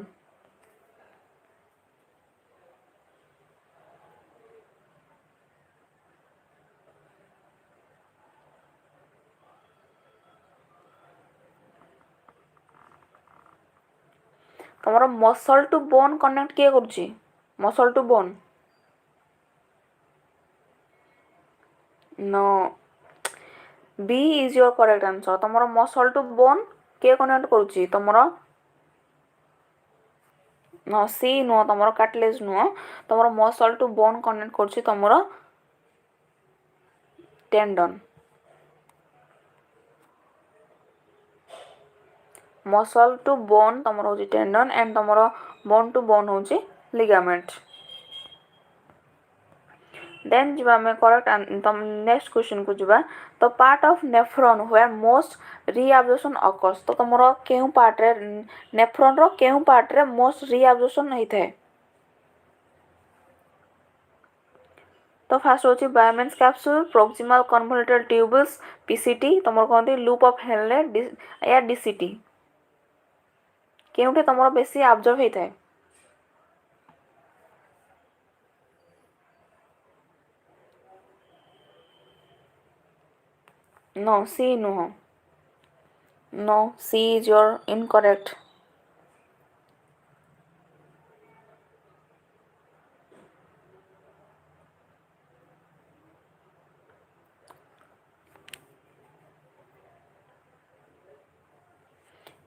ତମର ମସଲ୍ ଟୁ ବୋନ୍ କନେକ୍ଟ କିଏ କରୁଛି? Muscle to bone? No. B is your correct answer. ତମର ମସଲ୍ ଟୁ ବୋନ୍ କିଏ କନେକ୍ଟ କରୁଛି? ତମର no, C ନୁହଁ, ତମର କାର୍ଟିଲେଜ୍ ନୁହଁ, ତମର ମସଲ୍ ଟୁ ବୋନ୍ କନେକ୍ଟ କରୁଛି ତମର ଟେଣ୍ଡନ୍। ମସଲ୍ ଟୁ ବୋନ୍ ତମର ହେଉଛି ଟେଣ୍ଡନ୍ ଆଣ୍ଡ ତମର ବୋନ୍ ଟୁ ବୋନ୍ ହେଉଛି ଲିଗାମେଣ୍ଟ। ଦେନ୍ ଯିବା ଆମେ କରେକ୍ଟ ନେକ୍ସଟ କ୍ୱେଶ୍ଚନକୁ ଯିବା। ତ part of nephron where most reabsorption occurs. ତ ତମର କେଉଁ ପାର୍ଟରେ ନେଫ୍ରନ୍ର କେଉଁ ପାର୍ଟରେ ମୋଷ୍ଟ ରିଆବଜର୍ପସନ୍ ହେଇଥାଏ? ତ ଫାଷ୍ଟ ହେଉଛି ବାୟୋମେନ୍ସ କ୍ୟାପସୁଲ୍, ପ୍ରୋକ୍ସିମାଲ କନଭଲ୍ୟୁଟେଡ୍ ଟ୍ୟୁବୁଲ୍ସ, ପିସିଟି, ତମର କହନ୍ତି ଲୁପ୍ ଅଫ୍ ହେଲେ या ଡିସିଟି। କେଉଁଠି ତମର ବେଶୀ ଆବଜର୍ଭ ହେଇଥାଏ? No, C ନୁହଁ। No, C is your incorrect.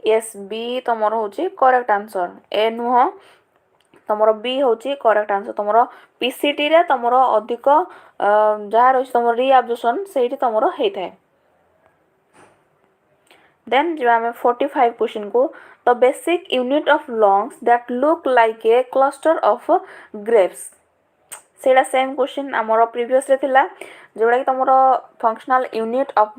Yes, B ତମର ହେଉଛି କରେକ୍ଟ ଆନ୍ସର। A ନୁହଁ, ତମର B ହେଉଛି କରେକ୍ଟ ଆନ୍ସର। ତମର ପିସିଟିରେ ତମର ଅଧିକ ଯାହା ରହିଛି ତମର ରିଆବଜର୍ପସନ୍ ସେଇଠି ତମର ହେଇଥାଏ। ଦେନ୍ ଯିବା ଆମେ 45 କ୍ୱେଶ୍ଚନକୁ। The basic unit of lungs that look like a cluster of grapes. ସେଇଟା ସେମ୍ କ୍ୱେଶ୍ଚନ୍ ଆମର ପ୍ରିଭିୟସରେ ଥିଲା, ଯେଉଁଟାକି ତମର functional unit of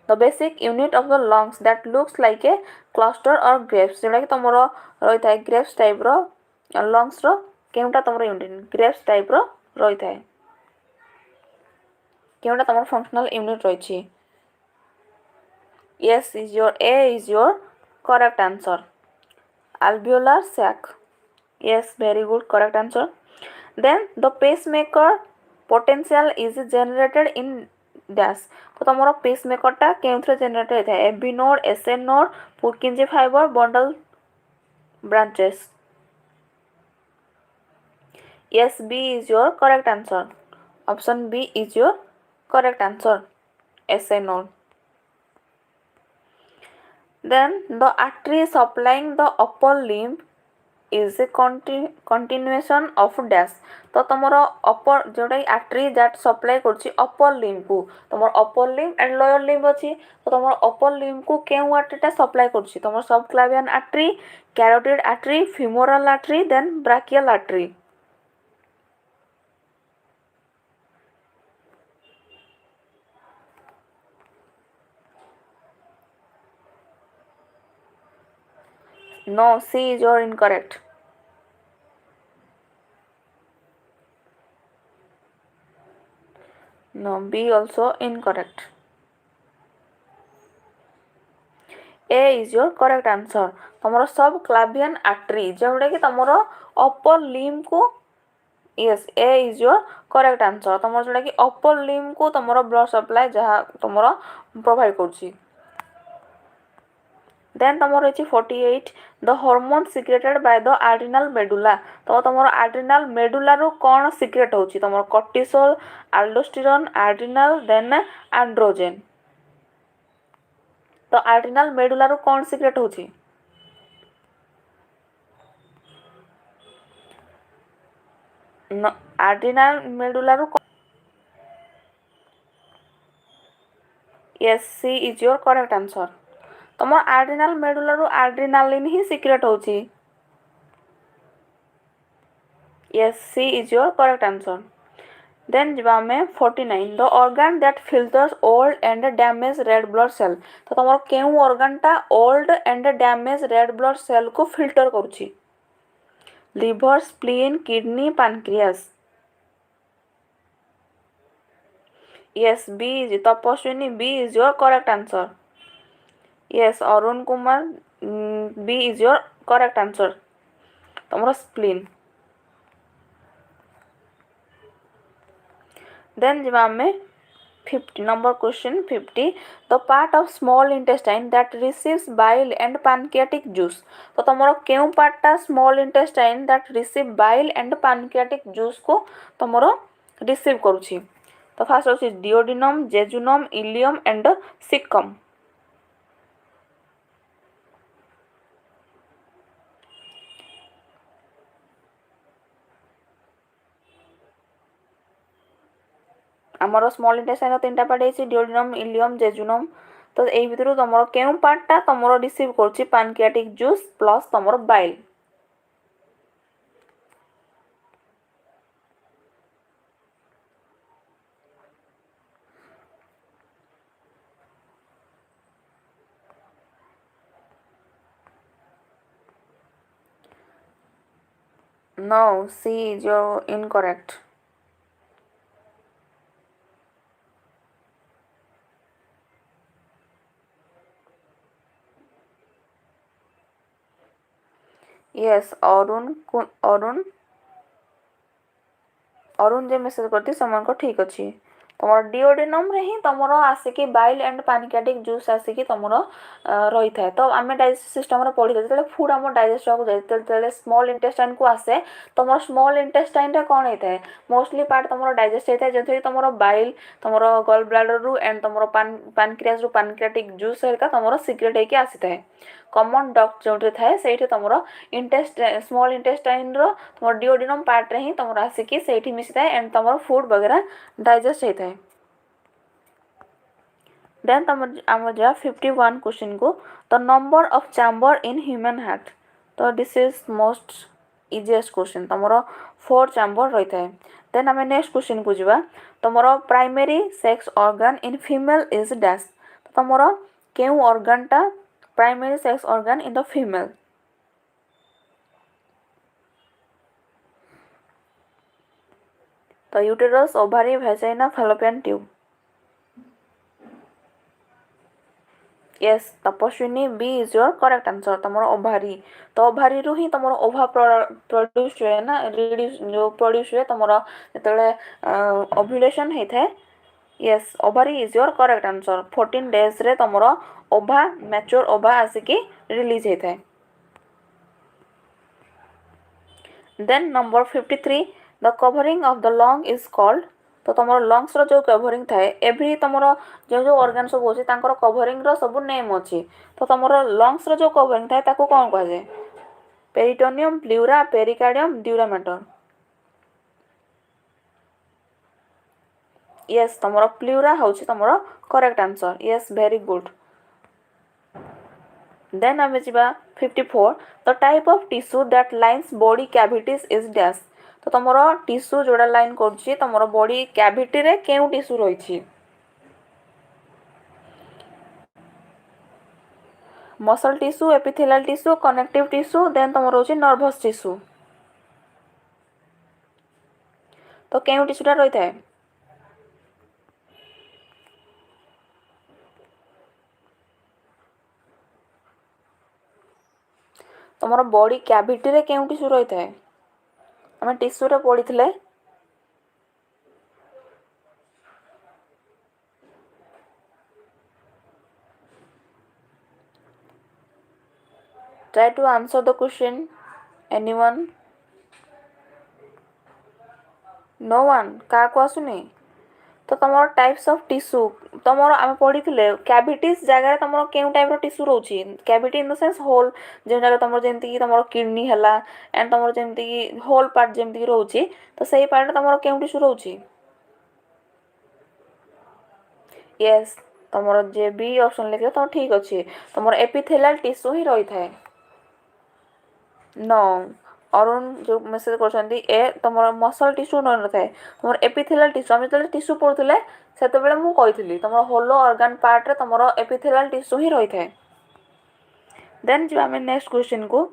the basic unit of the lungs that looks like a cluster or grapes। ଯେଉଁଟାକି ତମର ରହିଥାଏ ଗ୍ରେପ୍ସ ଟାଇପ୍ର ଲଙ୍ଗସର କେଉଁଟା ତମର ୟୁନିଟ୍ ଗ୍ରେପ୍ସ ଟାଇପ୍ର ରହିଥାଏ, କେଉଁଟା ତମର ଫଙ୍କସନାଲ୍ ୟୁନିଟ୍ ରହିଛି? Yes, is your A is your correct answer. Alveolar sac. Yes, very good, correct answer. Then the pacemaker potential is generated in dash। तो तमरो पेसमेकरटा केउथरे जनरेट होता है? AB node, SN node, Purkinje fibre, bundle branches। Yes, B is your correct answer. Option B is your correct answer, SN node। Then the artery supplying the upper limb is a continuation of dash। तो तमरो upper जोटा artery that supply करछि upper limb को, तमर upper limb and lower limb अछि, तो तमर upper limb को केउ आर्टरीटा सप्लाई करछि? तमर subclavian artery, carotid artery, femoral artery, then brachial artery. No, C is your incorrect. No, B also incorrect. A is your correct answer। तमरो सब क्लावियन artery जोटा कि तमरो अपर लिम्ब को, yes, A is your correct answer। तमरो जोटा कि upper limb को तमरो blood supply जहाँ तमरो provide करछि। Then तमरो अछि 48 the hormone secreted by the adrenal medulla. तो तमरो एड्रिनल मेडुला रो कोन सिक्रेट होछि? तमरो cortisol, aldosterone, adrenal, then androgen. तो एड्रिनल मेडुला रो कोन सिक्रेट होछि? एड्रिनल मेडुला रो, yes, C is your correct answer। तमो एड्रिनल मेडुला रो एड्रिनालिन ही सिक्रेट होछि। Yes, C is your correct answer। Then जब हमें 49 the organ that filters old and damage red blood cell. तो तमरो केउ ऑर्गनटा old and damage red blood cell को फिल्टर करूछि? Liver, spleen, kidney, pancreas. Yes, B is Tapaswini, B is your correct answer। Yes, Arun Kumar, B is your correct answer. तमरो spleen. Then जिबा हमें 50 number question 50, the part of small intestine that receives bile and pancreatic juice. तो तमरो केउ part टा small intestine that receive bile and pancreatic juice को तमरो receive करूची. तो fast होची duodenum, jejunum, ileum and cecum. आमर स्मॉल इंटेस्टाइन तीनटा पार्ट है डिओडिनम इलियम जेजुनम तो एई भितरु तमरो केउ पार्टटा तमरो रिसीव करछि पैनक्रियाटिक जूस प्लस तमरो bile no C is your incorrect yes Arun जे मेसेज करती समान को ठीक अच्छी तुम डिओडिनम रे ही तुम आसिकी बाइल एंड पैनक्रियाटिक जूस आसिकी तुम रही था तो आम डाइजेस्ट सिस्टम पढ़ी जो फुड आम डाइजेस्ट जाए स्मॉल इंटेस्टाइन को आसे तुम स्मॉल इंटेस्टाइन कौन होता है मोस्टली पार्ट तुम डाइजेस्ट होता है जो तुम बाइल तुम गल ब्लाडर रु एंड तुम पैनक्रियास रु पैनक्रियाटिक जूस हेल्का तुम सिक्रेट होकर आसी था कमन डक्ट जो थाए से तुम स्मॉल इंटेस्टाइन तुम डिओडिनम पार्ट रे ही तुम आसिकी से मिसी था एंड तुम फूड वगैरह डाइजेस्ट होता है देन तुम आम जा 51 क्वेश्चन को the number of chamber in human heart तो this is most easiest question तुम 4 चैम्बर रही है देन आम नेक्स्ट क्वेश्चन को जीवा तुम primary sex organ in female is dash तो तुम केउ ऑर्गनटा primary sex organ in the female तो uterus ovary vagina fallopian tube yes Tapaswini B is your correct answer तुम ओभारी तो ओभारी रु ही तुम ओभा प्रोड्यूस हुए ना रिड्यूस जो प्रोड्यूस हुए तुम ओव्यूलेशन होता है yes ovary is your correct answer 14 days रे तुम ओभा मैच्योर ओभा आसिकी रिलीज होता है then number 53 the covering of the lung is called तो तुम लंग्स रो जो कवरिंग थाए एवरी तुम जो जो ऑर्गन सब अच्छे कवरिंग रो सब नेम अच्छी तो तुम लंग्स रो जो कवरिंग थाए ताको कौन कह जाए peritoneum pleura pericardium dura mater yes तुम प्लूरा हूँ तुम correct answer yes very good then आम जा 54 the type of tissue that lines body cavities is dash तो तुम टिश्यू जोड़ा लाइन कर तुम बॉडी कैविटी रे केउ टिश्यू रही muscle tissue epithelial tissue connective tissue then तुम रोचे नर्वस टिश्यू तो केउ टिश्यूटा रही है तुम बॉडी कैविटी रे केउ टिश्यू रही है आम टिश्यू रे पढ़ी try to answer the question anyone no one का को आसुनी तो तुम टाइप्स ऑफ टिश्यू तुम आम पढ़ी कैविटीज जगह तुम केउ टाइप टिश्यू रोची cavity in the sense hole जो जगह तुम जमती तुम किडनी है एंड तुम जमती होल पार्ट जमती रोची तो सही पार्ट तुम केउ टिश्यू रोची यस तुम जे बी ऑप्शन लिखे तुम ठीक अच्छे तुम एपिथेलियल टिश्यू ही रही है नो अरुण जो मेसेज कर ए तुम मसल टिश्यू न था तुम एपिथेलियल टिश्यू आम जो टिश्यू पढ़ुले से मुझे तुम होलो ऑर्गन पार्ट रे तुम एपिथेलियल टिश्यू ही रही है देन जो आम नेक्स्ट क्वेश्चन को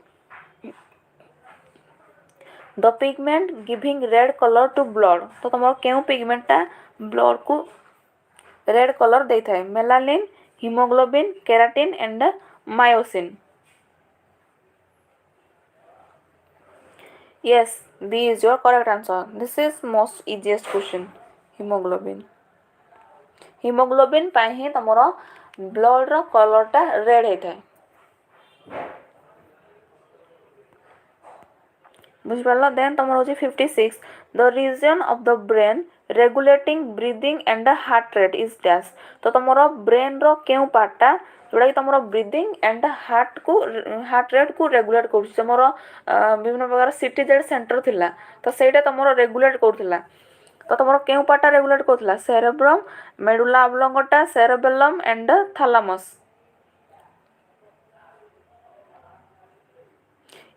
the pigment giving red colour to blood तो तुम केउ पिगमेंटा ब्लड को रेड कलर दे था melanin hemoglobin, keratin and myosin. Yes, B is your correct answer. This is most easiest question. Hemoglobin. hemoglobin ପାଇଁ ହିଁ ତମର ବ୍ଲଡ୍ ର କଲର୍ଟା ରେଡ୍ ହେଇଥାଏ। ବୁଝିପାରିଲ। ଦେନ୍ ତମର ହେଉଛି 56 the region of the brain regulating breathing and heart rate is dash. ତ ତମର ବ୍ରେନ୍ର କେଉଁ ପାର୍ଟଟା ଯେଉଁଟାକି ତମର ବ୍ରିଦିଂ ଆଣ୍ଡ ହାର୍ଟ ରେଟ୍କୁ ରେଗୁଲେଟ୍ କରୁଛି। ତମର ବିଭିନ୍ନ ପ୍ରକାର ସିଟି ଜେଡ୍ ସେଣ୍ଟର ଥିଲା, ତ ସେଇଟା ତମର ରେଗୁଲେଟ୍ କରୁଥିଲା। ତ ତମର କେଉଁ ପାର୍ଟଟା ରେଗୁଲେଟ୍ କରୁଥିଲା? ସେରେବ୍ରମ୍, ମେଡୁଲା ଅବଲଙ୍ଗଟା, ସେରେବେଲମ୍ and ଥାଲାମସ୍।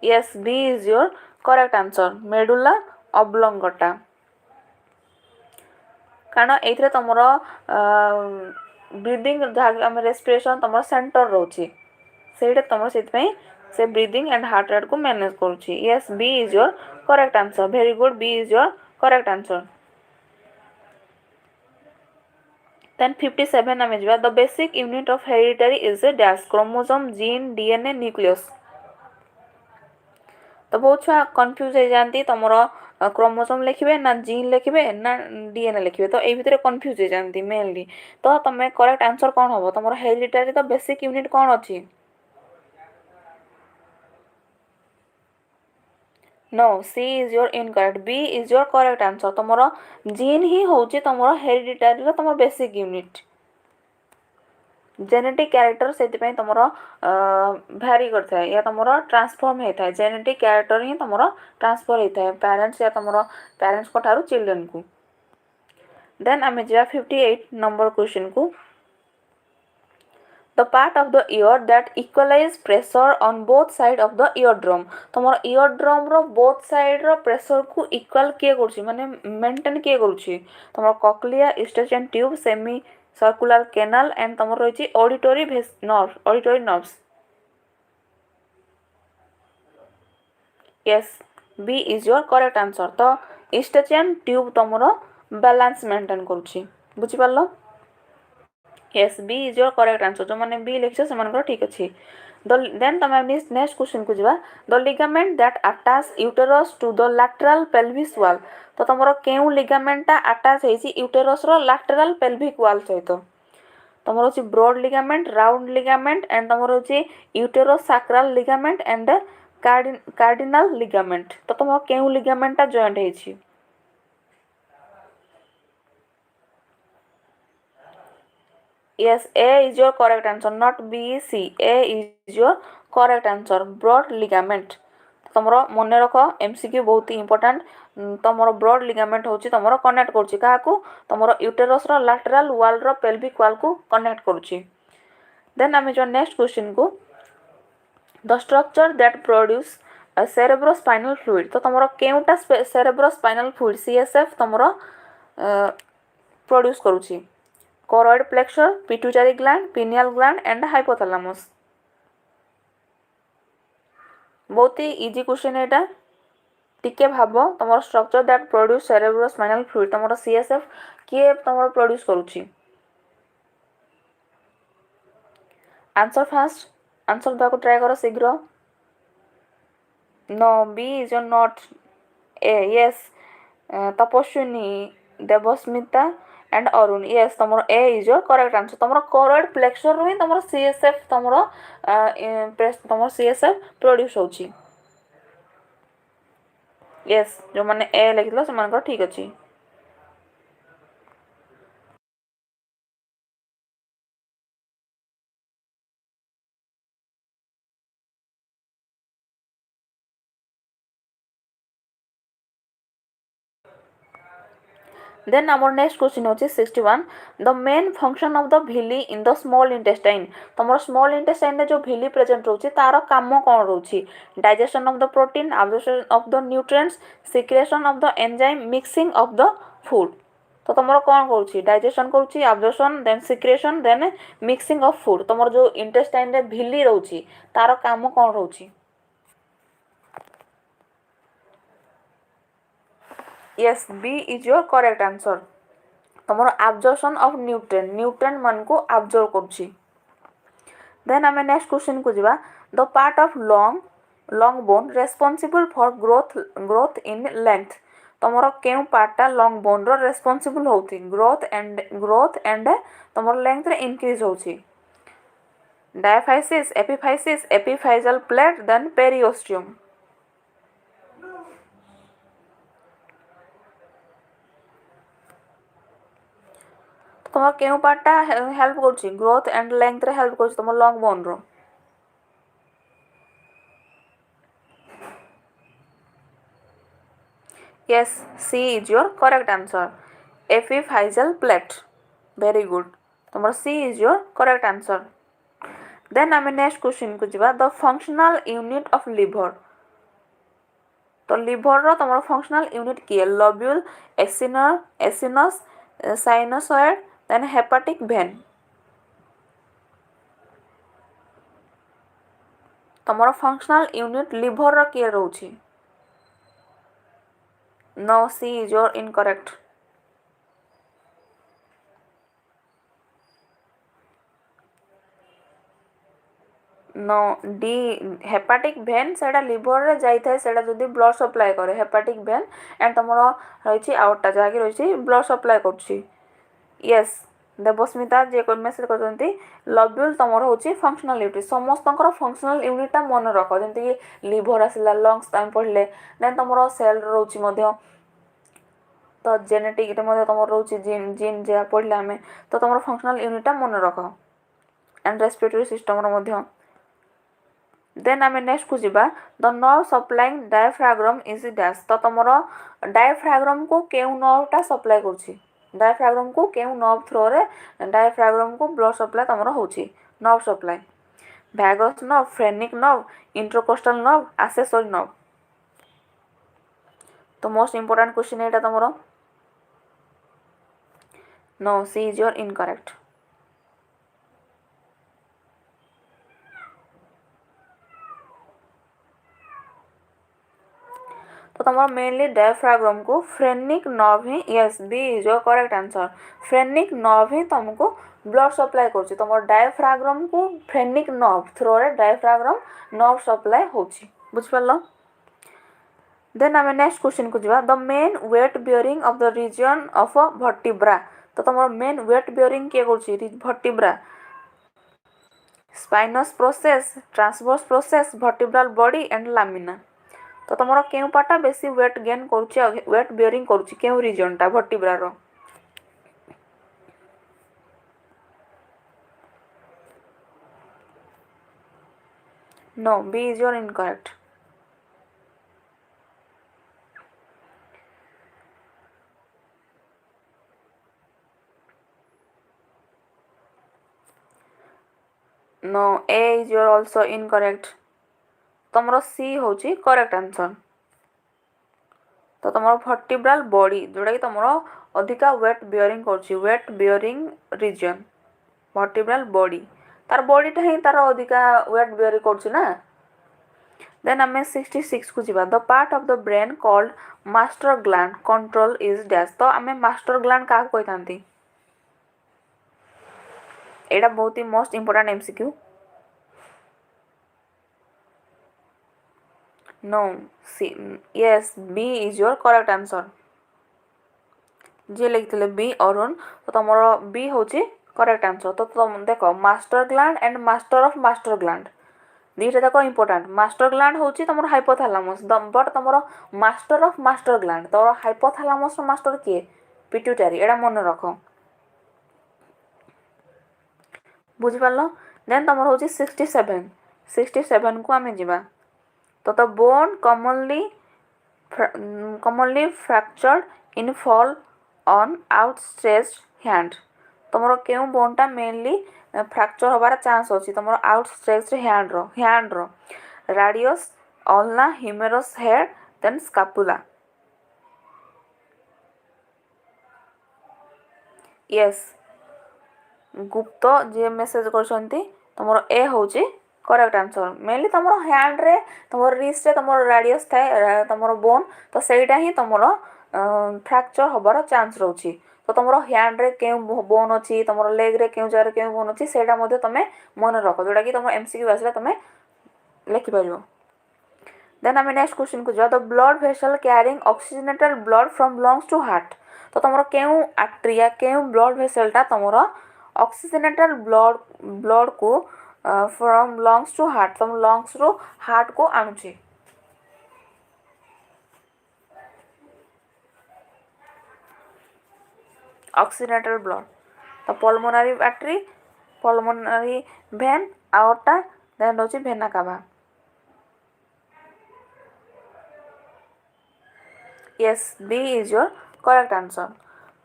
Yes, B is your correct answer. Medulla oblongata. କାରଣ ଏଇଥିରେ ତମର ବ୍ରିଦିଂ ଯାହା ଆମେ ରେସ୍ପିରେସନ୍ ତମର ସେଣ୍ଟର ରହୁଛି, ସେଇଟା ତମର ସେଥିପାଇଁ ସେ ବ୍ରିଦିଂ ଆଣ୍ଡ ହାର୍ଟ ରେଟ୍କୁ ମ୍ୟାନେଜ୍ କରୁଛି। Yes, B is your correct answer. Very good, B is your correct answer. Then 57 ଆମେ ଯିବା। The basic unit of hereditary is a dash. Chromosome, gene, DNA, nucleus. ତ ବହୁତ ଛୁଆ କନଫ୍ୟୁଜ୍ ହେଇଯାଆନ୍ତି, ତମର କ୍ରୋମୋସୋମ୍ ଲେଖିବେ ନା ଜିନ୍ ଲେଖିବେ ନା DNA ଲେଖିବେ, ତ ଏଇ ଭିତରେ କନଫ୍ୟୁଜ୍ ହେଇଯାଆନ୍ତି ମେନଲି। ତ ତମେ କରେକ୍ଟ ଆନ୍ସର୍ କ'ଣ ହେବ? ତମର ହେରିଡିଟାରୀ ତ ବେସିକ୍ ୟୁନିଟ୍ କ'ଣ ଅଛି? No, C is your incorrect. B is your correct answer. ତମର ଜିନ୍ ହିଁ ହେଉଛି ତମର ହେରିଡିଟାରୀର ତମର ବେସିକ୍ ୟୁନିଟ୍। ଜେନେଟିକ୍ କ୍ୟାରେକ୍ଟର ସେଥିପାଇଁ ତମର ଭ୍ୟାରି କରିଥାଏ, ୟା ତମର ଟ୍ରାନ୍ସଫର୍ମ ହେଇଥାଏ। ଜେନେଟିକ୍ କ୍ୟାରେକ୍ଟର ହିଁ ତମର ଟ୍ରାନ୍ସଫର ହେଇଥାଏ ପ୍ୟାରେଣ୍ଟସ୍ ୟା ତମର ପ୍ୟାରେଣ୍ଟସ୍ଙ୍କ ଠାରୁ ଚିଲଡ୍ରେନ୍କୁ। ଦେନ୍ ଆମେ ଯିବା 58 number କ୍ୱେଶ୍ଚିନ୍କୁ। The part of the ear that equalize pressure on both side of the eardrum. ତମର eardrumର both sideର ପ୍ରେସରକୁ ଇକ୍ୱାଲ୍ କିଏ କରୁଛି, ମାନେ ମେଣ୍ଟେନ୍ କିଏ କରୁଛି? ତମର cochlea, eustachian tube, semi circular canal and तमर रही auditory nerves. Yes, B is your correct answer. तो इस्टेचियन ट्यूब तुमर बैलेंस मेंटेन करुच्ची। बुझिपार? Yes, B is your correct answer. जो मैंने बी लिखिछ से ठीक अच्छे। देन तुम नेक्स्ट क्वेश्चन को जा। The ligament that attach uterus to the lateral pelvis wall. तो तुम क्यों लिगामेंटा अटैच होती यूटेरस लैटरल पेल्विक वाल सहित? तुम हूँ broad ligament, round ligament and तुम हूँ uterosacral ligament and cardinal ligament. तो तुम क्यों लिगामेंटा जॉइंट होती? Yes, A is your correct answer, not B, C. A is your correct answer. Broad ligament. तमरो मन रख MCQ बहुत ही इंपोर्टेंट। तमरो ब्रॉड लिगामेंट होची तमरो कनेक्ट करची काहाकू? तमरो यूटेरस रो लैटरल वाल रो पेल्विक वाल को कनेक्ट करची। देन आमे जो नेक्स्ट क्वेश्चन को, the structure that produce cerebrospinal fluid. तो तमरो केउटा सेरेब्रोस्पाइनल फ्लूइड CSF तमरो प्रोड्यूस करूची? Choroid plexus, pituitary gland, pineal gland and hypothalamus. बहुत ही इजी क्वेश्चन एटा। टिके भाब तुम structure that produce cerebrospinal fluid तुम CSF किए तुम प्रोड्यूस करुच्ची? आंसर फास्ट, आंसर देवाक ट्राए कर शीघ्र। No, B is not A. Yes, Tapaswini, Debasmita and Arun. Yes, तुम A is your correct answer. तुम कोरोइड प्लेक्सर ही तुम CSF तुम CSF प्रोड्यूस होची। यस, जो मैंने ए लिखिल से ठीक अच्छे। Then our next question होची 61 the main function of the villi in the small intestine। तमर small intestine रे जो villi present रोची तार काम कौन रोची? digestion of the protein, absorption of the nutrients, secretion of the enzyme, mixing of the food। तो तमर कौन करूची? डाइजेशन करूची, absorption, then secretion, then mixing of food। तमर जो intestine रे villi रोची तार काम कौन रोची? Yes, B is your correct answer। तमर absorption of nutrient मान को absorb करुची। देन आम नेक्स्ट क्वेश्चन को जीवा the part of long bone responsible for growth in length तुमर केउ पार्टा लंग बोन रो रेस्पॉन्सिबल होती ग्रोथ एंड तुमर लेंथ रे इंक्रीज होची diaphysis epiphysis epiphyseal plate then periosteum तुम केउ पार्टा हेल्प करछि ग्रोथ एंड लेंथ रे हेल्प करछि तुम लंग बोन रो yes C is your correct answer epiphyseal plate very good तुम C is your correct answer then आम नेक्स्ट क्वेश्चन को जीवा the functional unit of liver तो लिवर रो तुम फंक्शनल यूनिट किए lobule acinus sinusoid then hepatic vein तुम functional unit liver रो किए रोची no C is your incorrect no D hepatic vein सेटा लिवर रे जाई थाए सेटा जदी ब्लड सप्लाई करे हेपाटिक वेन एंड तमरो रहिछि आउटटा जाकी रहिछि ब्लड सप्लाई करछि यस देवस्मिता जे को मेसेज करजंती लब्यूल तमरो होछि फंक्शनल यूनिट समस्तकर फंक्शनल यूनिटटा मन रख जेंति कि लिवर आसिला लंग्स टाइम पढले देन तमरो सेल रहउछि मध्य तो जेनेटिक रे मध्य तमरो रहउछि जीन जे पढले हमें तो तमरो फंक्शनल यूनिटटा मन रख एंड रेस्पिरेटरी सिस्टम रो मध्य देन आम नेक्स्ट को जीवा the nerve supplying diaphragm is dash तो तुमरो डायफ्राग्राम को केउ नर्वटा सप्लाई करछि डायफ्राग्राम को केउ नर्व थ्रो रे डायफ्राग्राम को ब्लड सप्लाई तुमरो होछि nerve supply vagus nerve phrenic nerve intercostal nerve accessory nerve तो मोस्ट इंपोर्टेंट क्वेश्चन एटा तुमरो no C is your incorrect तो तुम मेनली डायफ्राग्राम को फ्रेनिक नर्व ही yes B is your correct answer phrenic nerve ही तुमको ब्लड सप्लाई करछि तुम डायफ्राग्राम को फ्रेनिक नर्व थ्रो रे डायफ्राग्राम नर्व सप्लाई होछि बुझ परलो देन आम नेक्स्ट क्वेश्चन को जीवा the main weight bearing of the region of vertebra तो तुम मेन वेट बियरिंग के करछि vertebra spinous process transverse process vertebral body and lamina तो तुम केउ पार्टा बेसी वेट गेन करुछि वेट बियरिंग करुछि केउ रीजनटा वर्टिब्रा रो no B is your incorrect no A is your also incorrect तुमरो सी होची करेक्ट आंसर तो तुमरो वर्टिब्रल बॉडी जोडा कि तुमरो अधिका वेट बियरिंग करछि weight bearing region vertebral body तार बॉडीटा ही तार अधिका वेट बियरिंग करछि ना देन हमें 66 को जीवा the part of the brain called master gland control is dash तो हमें मास्टर ग्लैंड का कोइ थांती एटा बहुत ही most important MCQ no C yes B is your correct answer जे लिखिले बी अरुण तो तुमरो बी होची करेक्ट आंसर तो तुम देखो master gland and master of master gland दीटा जाक इंपोर्टेंट मास्टर ग्लैंड होची तुमरो हाइपोथैलेमस बट तुमरो मास्टर ऑफ मास्टर ग्लैंड तो हाइपोथैलेमस रो मास्टर किए पिट्यूटरी एटा मन रखो बुझि पालो देन तुमरो होची 67 को आमे जीवा तो the bone commonly fractured in fall on outstretched hand तुमरो केउ बोनटा मेनली फ्रैक्चर होबार चांस अछि तुमरो आउटस्ट्रेच्ड हैंड रो radius ulna humerus head then scapula yes Gupta जे मेसेज करछंती तुमरो ए होची करेक्ट आंसर मेनली तुमरो हैंड रे तुमरो रिस्ट रे तुमरो रेडियस थाए तुमरो बोन तो सेटा ही तुमरो फ्रैक्चर होबार चांस रहउची तो तो तुम ह्यांड रे क्यों बोन अच्छी तुम लेग रे क्यों जगह क्यों बोन अच्छी से तुम मन रख जोटा कि तुम एमसीक्यू आसला तुम लिखिपर। देन आम नेक्स्ट क्वेश्चन को जा the blood vessel carrying oxygenated blood from lungs to heart. तो तुम क्यों आर्टरी क्यों ब्लड भेसलटा तुम ऑक्सीजनेटेड ब्लड ब्लड को फ्रॉम लंग्स टू हार्ट तुम लंग्स रू हार्ट को आणुची। ऑक्सीजनेटेड ब्लड तो pulmonary artery pulmonary vein aorta then होची भेना कावा। yes B is your correct answer।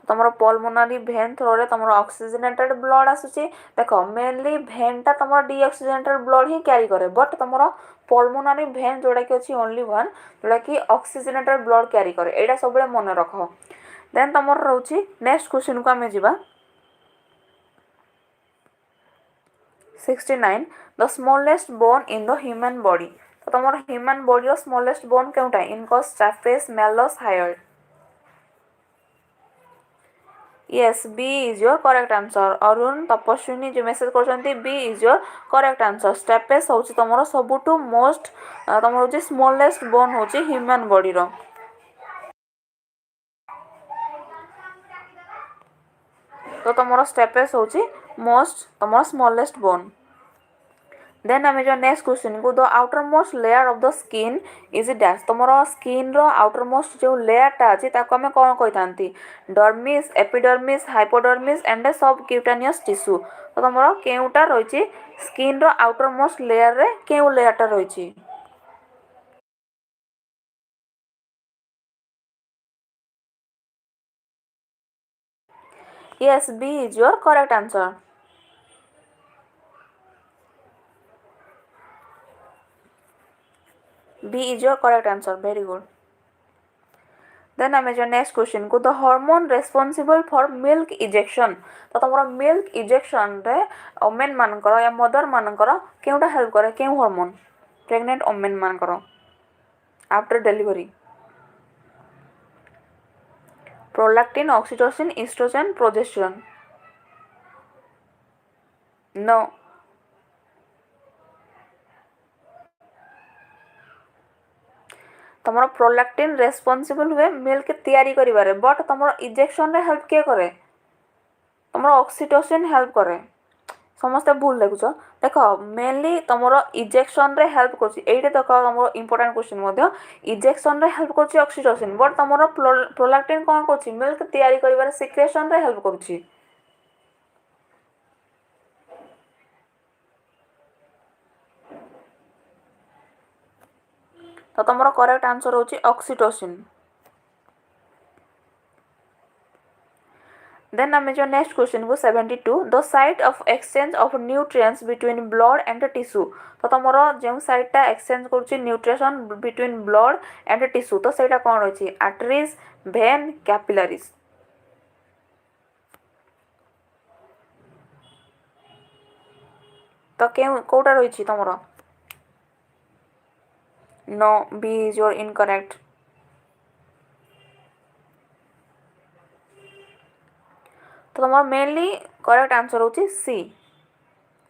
तुम पल्मोनरी भेन थ्रो रे तुम ऑक्सीजनेटेड ब्लड आसुची देख मेनली भेनटा तुम डीऑक्सीजनेटेड ब्लड ही क्यारी करे बट तुम पल्मोनरी भेन जोड़ा कि अच्छी ओनली वन जोड़ा कि ऑक्सीजनेटेड ब्लड क्यारी करे एटा सब मन रख। देन तुम रोची नेक्स्ट क्वेश्चन को आम जा 69 the smallest bone in the human body. तो तुम ह्यूमन बॉडी स्मॉलेस्ट बोन क्योंटा incus stapes malleus hyoid. yes B is your correct answer। Arun Tapaswini जो मेसेज करछंती B is your correct answer। Stapes होची तुमरो सबुटू मोस्ट तुमरो होची स्मॉलेस्ट बोन होची ह्यूमन बॉडी रो। तो तुमरो स्टाफेस होची मोस्ट तुमरो स्मॉलेस्ट बोन। देन आम जो नेक्स्ट क्वेश्चन को the outermost layer of the skin is dash. तुम स्किन रो आउटर मोस्ट जो लेयर टा अछि ताको आम कोन कहि थांती डर्मिस एपिडर्मिस हाइपोडर्मिस एंड सब क्यूटानियस टिश्यू। तो तुम केउटा रहिछि स्किन रो आउटर मोस्ट लेयर रे केउ लेयर टा रहिछि। yes B is your correct answer। B is your correct answer very good। Then आम जो नेक्स्ट क्वेश्चन को the hormone responsible for milk ejection. तो तुम मिल्क इजेक्शन रे ओमेन मानकर या मदर मानकर केउटा हेल्प करे केउ हार्मोन प्रेग्नेंट ओमेन मानकर after delivery. Prolactin oxytocin estrogen progesterone. No तुम प्रोलैक्टिन रेस्पॉन्सिबल हुए मिल्क तैयारी करिवारे बट तुम इजेक्शन रे हेल्प किए करे तुम ऑक्सीटोसिन हेल्प करे। समस्त भूल देखुच देख मेनली तुम इजेक्शन रे हेल्प करछि एइटे देख तुम इंपोर्टेंट क्वेश्चन मध्य इजेक्शन रे हेल्प करछि ऑक्सीटोसिन बट तुम प्रोलैक्टिन कोन करछि मिल्क तैयारी करिवारे सिक्रेशन रे हेल्प करछि। तो तुम करेक्ट आंसर होची ऑक्सीटोसिन। देन आम जो नेक्स्ट क्वेश्चन को 72 the site of exchange of nutrients between blood and tissue. तो तुम जो साइटा एक्सचेंज करछि nutrition between blood and tissue तो सेटा कोन रहिछि आर्टरीज भेन कैपिलरीज। तो कोटा रहिछि तुमरो no B is your incorrect। तो तुम मेनली करेक्ट आंसर होची C।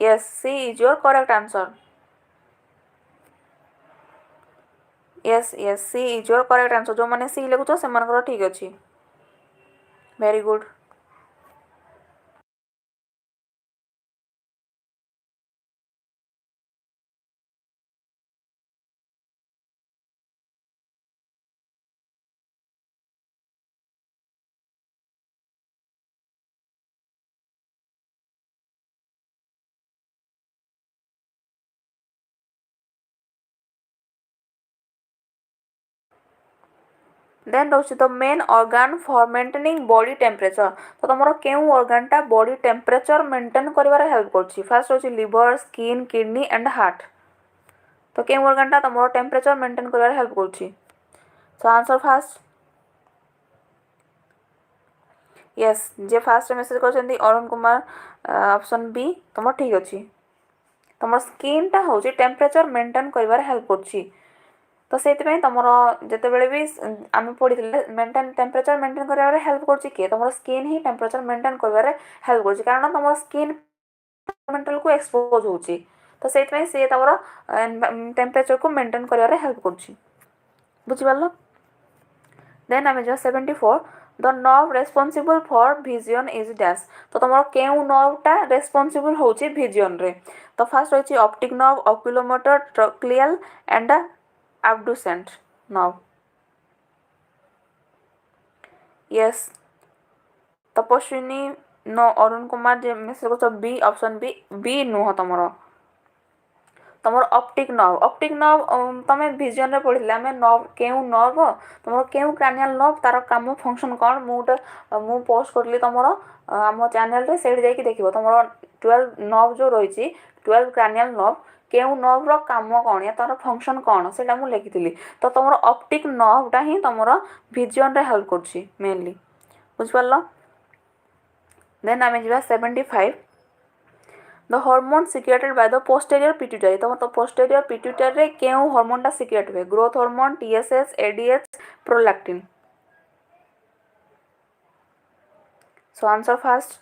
yes C is your correct answer। yes C is your correct answer। जो माने C लिखुछ से मानकर ठीक अछि वेरी गुड। देन रोच the main organ for maintaining body temperature. तो तुम केउ ऑर्गन टा बॉडी टेम्परेचर मेंटेन करिवार हेल्प करछि फर्स्ट होछि liver skin kidney and heart. तो केउ ऑर्गन टा तुम टेम्परेचर मेंटेन करिवार हेल्प करछि सो आंसर फर्स्ट यस जे फास्ट मेसेज करछन्ती अरुण कुमार ऑप्शन बी तुम ठीक अछि तुम स्किन टा होछि टेम्परेचर मेंटेन करिवार हेल्प करछि तो से तुम जितेबाला भी आम पढ़ी मेंटेन टेम्परेचर मेंटेन कर हेल्प कर किए तुम स्किन ही टेम्परेचर मेंटेन कर हेल्प कर कारण तुम स्किन मेंटल को एक्सपोज होची तो से तुम टेम्परेचर को मेंटेन कर हेल्प कर बुझिपार देन आम जा 74 the nerve responsible for vision is dash तो तुम क्यों नर्वटा रेस्पॉन्सिबल होची विजन रे तो फास्ट रही optic nerve oculomotor trochlear and abducent nerve yes Tapaswini no Arun Kumar जे मेसेज कर बी ऑप्शन बी नुह तुम ऑप्टिक नर्व तुम विजन रे पढ़ी आम नर्व क्यों नर्व तुम क्यों क्रानियल नर्व तार काम फंक्शन कौन मु पोस्ट करी तुम आम चैनल रे से देख तुम 12 नर्व जो रही 12 क्रानियल नर्व क्यों नर्व काम कौन या तार फंक्शन कौन से लिखी तो तुम ऑप्टिक नर्वटा ही तुम विजन रे हेल्प कर मेनली बुझिपार देन आम जा 75 the hormone secreted by the posterior pituitary तो पोस्टेरियर पिट्यूटरी रे क्यों हार्मोनटा सिक्रेट हुए growth hormone TSH ADH prolactin so answer fast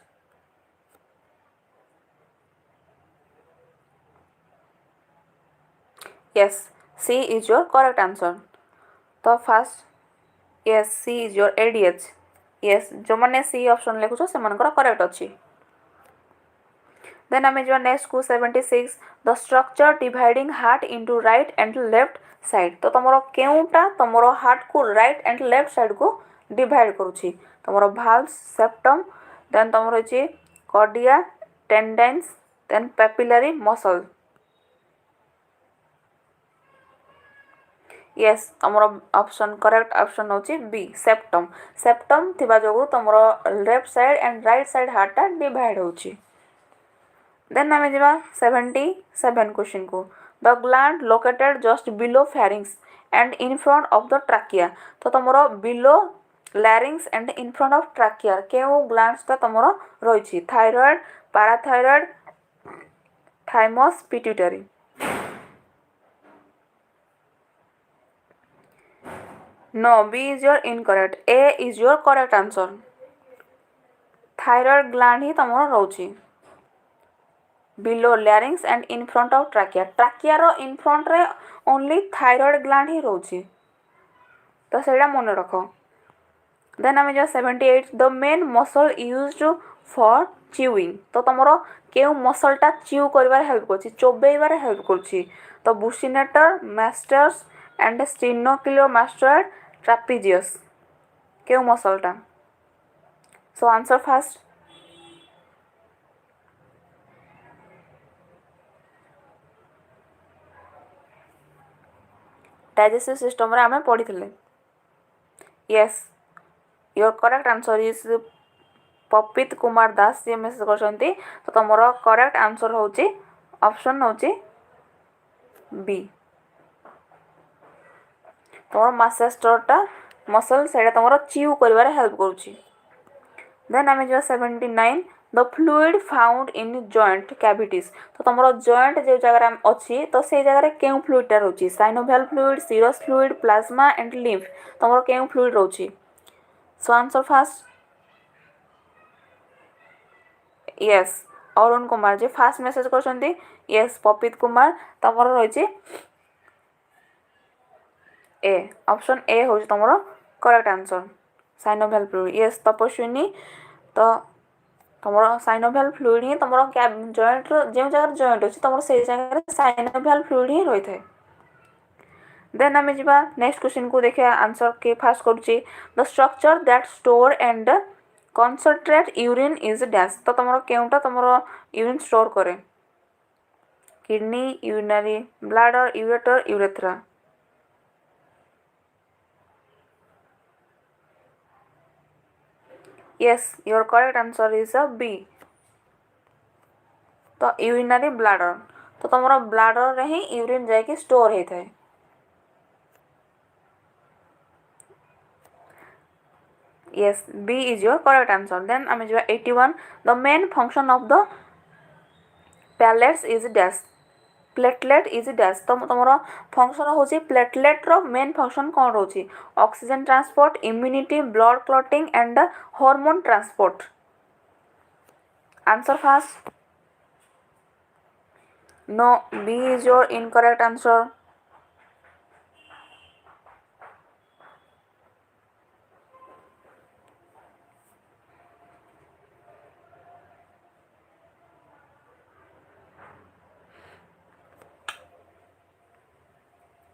yes C is your correct answer तो fast yes C is your ADH yes जो मैंने C option लिखुछ से correct अच्छी देन आम जो नेक्स्ट को 76 the structure dividing heart into right and left side तो तुम केउटा तुम हार्ट को राइट एंड लेफ्ट साइड को डिवाइड करुच्ची तुम भाल्व सेप्टम देन तुम रही chordae tendineae then papillary muscle yes तुम ऑप्शन करेक्ट ऑप्शन होची बी सेप्टम थिबा जोगु तुम left side and right side हार्टा डिवाइड होची देन आम जा 77 क्वेश्चन को the gland located just below pharynx and in front of the trachea तो तुम below larynx and in front of trachea क्यों ग्लैंड्सटा तुम रही thyroid parathyroid thymus pituitary no B is your incorrect A is your correct answer thyroid gland ही तुम रही below larynx and in front of trachea रो इन फ्रंट रे only thyroid gland ही रोची तो सेटा मन रख देन आम जो 78 the main muscle used for chewing तो तुम क्यों मसलटा च्यू कर हेल्प कर चोबेबार हेल्प कर तो बुशिनेटर मास्टर्स एंड स्टेनोक्लियोमास्टोइड ट्रापेजियस क्यों मसलटा so answer fast digestive system रे आमे पढ़ी थिले yes your correct answer is Papit Kumar Das ji message करछंती तो तमरो करेक्ट आंसर होची ऑप्शन होची बी तमरो मासेस्टरटा मसल सेटा तमरो च्यू करबारे हेल्प करूची देन आमे जो 79 the fluid found in joint cavities तो तुम जॉइंट जो जगह अच्छी तो से जगह क्यों फ्लूइडटा रोची synovial fluid serous fluid plasma and lymph तुम क्यों फ्लूइड रोची so answer fast yes Arun Kumar ji fast message करछंती यस पपित कुमार तुम रही ए ऑप्शन ए हो तुम correct answer synovial fluid yes Tapaswini तो तुम साइनोवियल फ्लूइड ही तुम जॉइंट जो जगह जॉइंट अच्छी तुम से जगह साइनोवियल फ्लूइड ही रही है देन आम जा नेक्स्ट क्वेश्चन को देखिए आंसर के फास्ट करुच्ची the structure that store and concentrate urine is dash तो तुम केउटा तुम यूरिन स्टोर करे kidney urinary bladder ureter urethra yes your correct answer is a B तो यूरिनरी ब्लैडर तो तुम ब्लैडर रे ही यूरिन जाके स्टोर होता है yes B is your correct answer then आम जो 81 the main function of the pellets is dash platelet is dash तो तुमर फंक्शन हूँ प्लेटलेट रो मेन फंक्शन कौन रोचे oxygen transport immunity blood clotting and hormone transport answer fast no B is your incorrect answer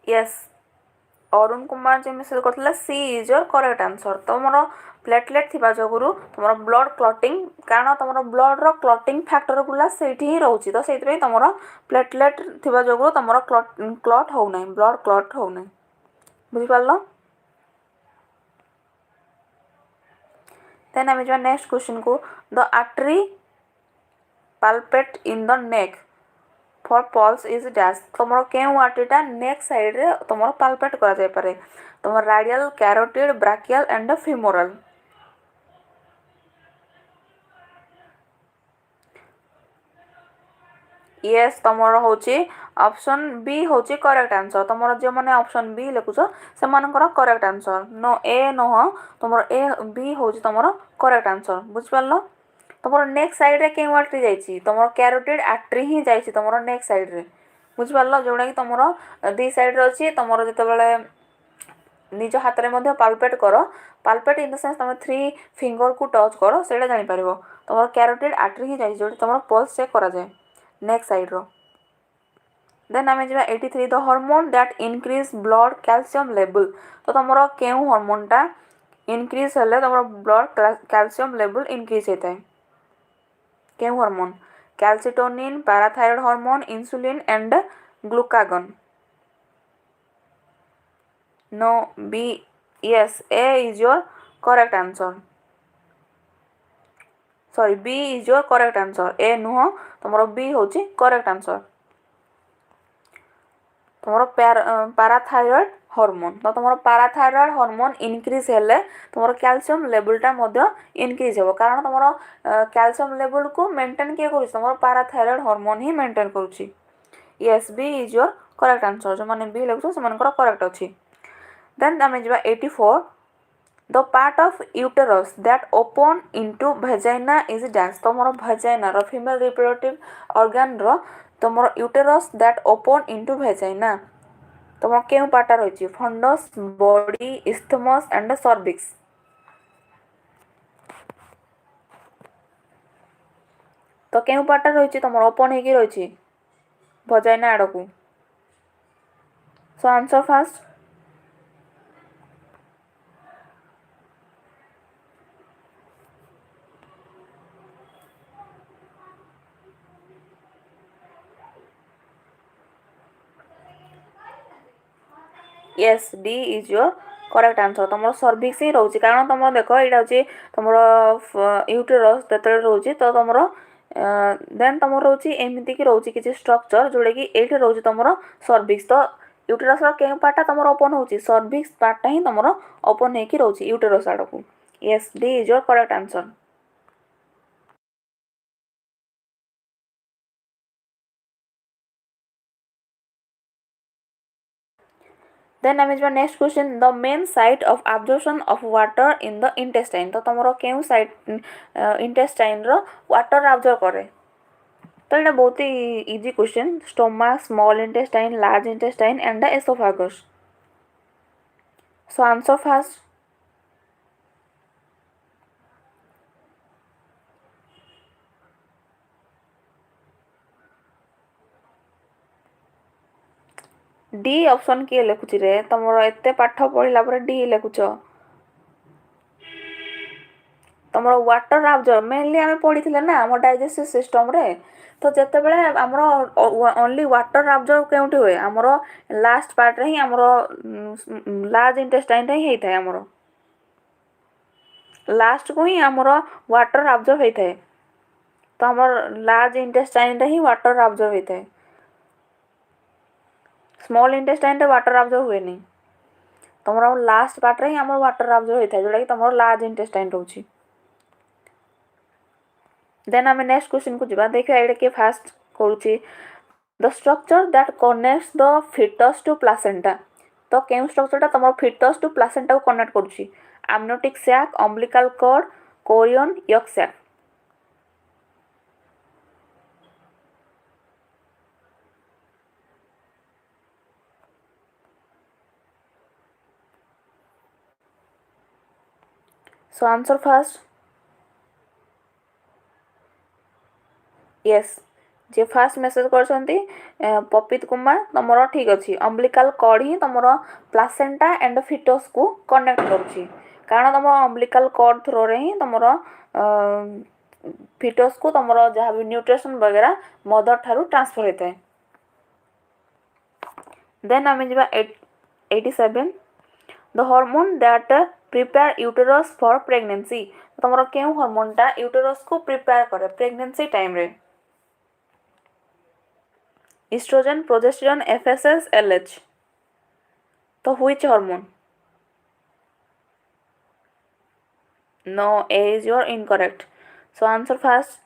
yes Arun Kumar ji message करथिले C is your correct answer तुमर platelet थिबा जगुरु तुमर ब्लड क्लॉटिंग कारण तुमर ब्लड रो क्लॉटिंग फैक्टर गुला सेठी ही रहउची तो सेति तुमर प्लेटलेट थिबा जगुरु तुमर क्लॉट हो नै ब्लड क्लॉट हो नै बुझि पारलो देन आमे जो नेक्स्ट क्वेश्चन को the artery palpate in the neck for pulse is dash तुमर केउ आर्टरीटा नेक साइड रे तुमर palpate करा जाय पारे तुमर radial carotid brachial and femoral yes तुमर होची ऑप्शन बी होची करेक्ट आंसर तुमर जे माने ऑप्शन बी लिखुछ से मानकर correct answer no A no तुमर ए बी होची तुमर करेक्ट आंसर बुझ पारलो तुमर नेक साइड रे के आर्टरी जाईची तुमर कैरोटिड आर्टरी ही जाईची तुमर नेक साइड रे बुझ पारलो जोडा कि तुमर दी साइड रे अछि तुमर जते बेले निज हाथ रे मध्ये पाल्पेट करो पाल्पेट इन द सेंस तुम 3 फिंगर को टच करो सेटा जानि परिबो तुमर कैरोटिड आर्टरी ही जाईची जोडी तुमर पल्स चेक करा जाय नेक साइड रो देन आमे जिबा 83 the hormone that increase blood calcium level तो तुमरो केउ हार्मोनटा इंक्रीज हले तुमरो ब्लड कैल्शियम लेवल इंक्रीज हेतै केउ hormone calcitonin parathyroid hormone insulin and glucagon no B yes A is your correct answer sorry B is your correct answer A नुह तुमरो बी होची करेक्ट आंसर तुमरो पैराथायराइड हार्मोन तो तुमरो parathyroid hormone increase हेले तुमरो calcium लेवलटा मध्ये increase हेबो कारण तुमरो कैल्शियम लेवल को मेंटेन के करूछ तुमरो पैराथायराइड हार्मोन ही मेंटेन करूची yes B is your correct answer जो माने बी लेखुछ से मानकर करेक्ट अछि देन आमे जिबा 84 the part of uterus that open into vagina is dash तमरो vagina row female reproductive organ row तमरो uterus that open into vagina तमरो केउ part रहिछि fundus body isthmus and cervix तो केउ पार्ट रहिछि तमरो ओपन हेकि रहिछि vagina आडकु so answer first yes d is your correct answer तमरो cervix ही रहउची कारण तमरो देखो एटा होची तमरो यूटेरस ततले रहउची तो तमरो देन तमरो रहउची एमिति की रहउची किछि स्ट्रक्चर जोडे कि एठी रहउची तमरो सर्विक्स तो यूटेरस रो केउ पार्टा तमरो ओपन होची सर्विक्स पार्टा ही तमरो ओपन हेकी रहउची यूटेरस आडकु yes d is your correct answer then आमे जो next question the main site of absorption of water in the intestine तो तमरो केउ साइट इंटेस्टाइन रो वाटर अब्जॉर्ब करे तो एटा बहुत ही easy question stomach small intestine large intestine and the oesophagus so answer first D option के लेखुची रे तमरो एते पाठ पढिला पर डी लेखुछ तमरो वाटर अब्जॉर्ब मेनली हमें पढिथिले ना हम डाइजेस्टिव सिस्टम रे तो जते बेले हमरो ओनली वाटर अब्जॉर्ब केउठी होय हमरो लास्ट पार्ट रे ही हमरो लार्ज इंटेस्टाइन रे ही थाय हमरो लास्ट को ही हमरो वाटर अब्जॉर्ब हे थाय तो हमर लार्ज इंटेस्टाइन रे ही वाटर अब्जॉर्ब हे थाय स्मॉल इंटेस्टाइन रे वाटर अब्जॉर्ब हुए नहीं तमरो लास्ट पार्ट रे ही हमर वाटर अब्जॉर्ब हे थाय जोडा कि तमरो लार्ज इंटेस्टाइन रहउची देन आमे नेक्स्ट क्वेश्चन को जिबा देखियो एडे के फास्ट करूची the structure that connects the fetus to placenta तो केउं स्ट्रक्चरटा तुम फिटस टू प्लासेंटा को कनेक्ट करुच्ची amniotic sac umbilical cord chorion yolk sac so answer first yes जे फास्ट मेसेज करछंती पपित कुमार तमरो ठीक अछि अम्बिलिकल कॉर्ड ही तमरो प्लासेंटा एंड फिटस को कनेक्ट करूची कारण तमरो अम्बिलिकल कॉर्ड थ्रो रे ही तमरो फिटस को तमरो जहाँ भी न्यूट्रिशन वगैरह मदर ठारू ट्रांसफर होता है देन आमे जिबा 87 the hormone that prepare uterus for pregnancy तमरो केउ हार्मोनटा यूटेरस को प्रिपेयर करे प्रेगनेंसी टाइम रे estrogen progesterone FSH LH तो which hormone no A is your incorrect so answer first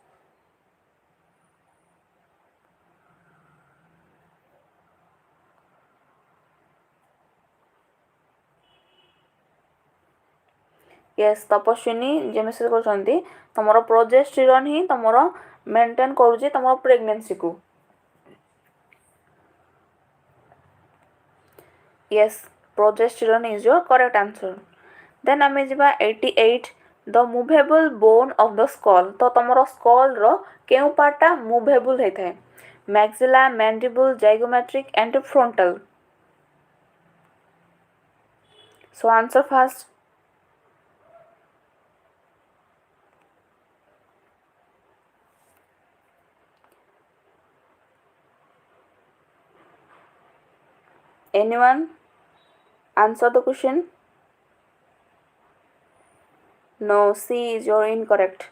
yes Tapaswini J message करछंती तमरो प्रोजेस्टेरोन ही तमरो मेंटेन करूची तमरो pregnancy को yes progesterone is your correct answer then आमे जिबा 88 the movable bone of the skull तो तमरो skull रो केउ पार्टा movable हे थाए maxilla mandible zygomatic and frontal so answer first anyone answer the question no C is your incorrect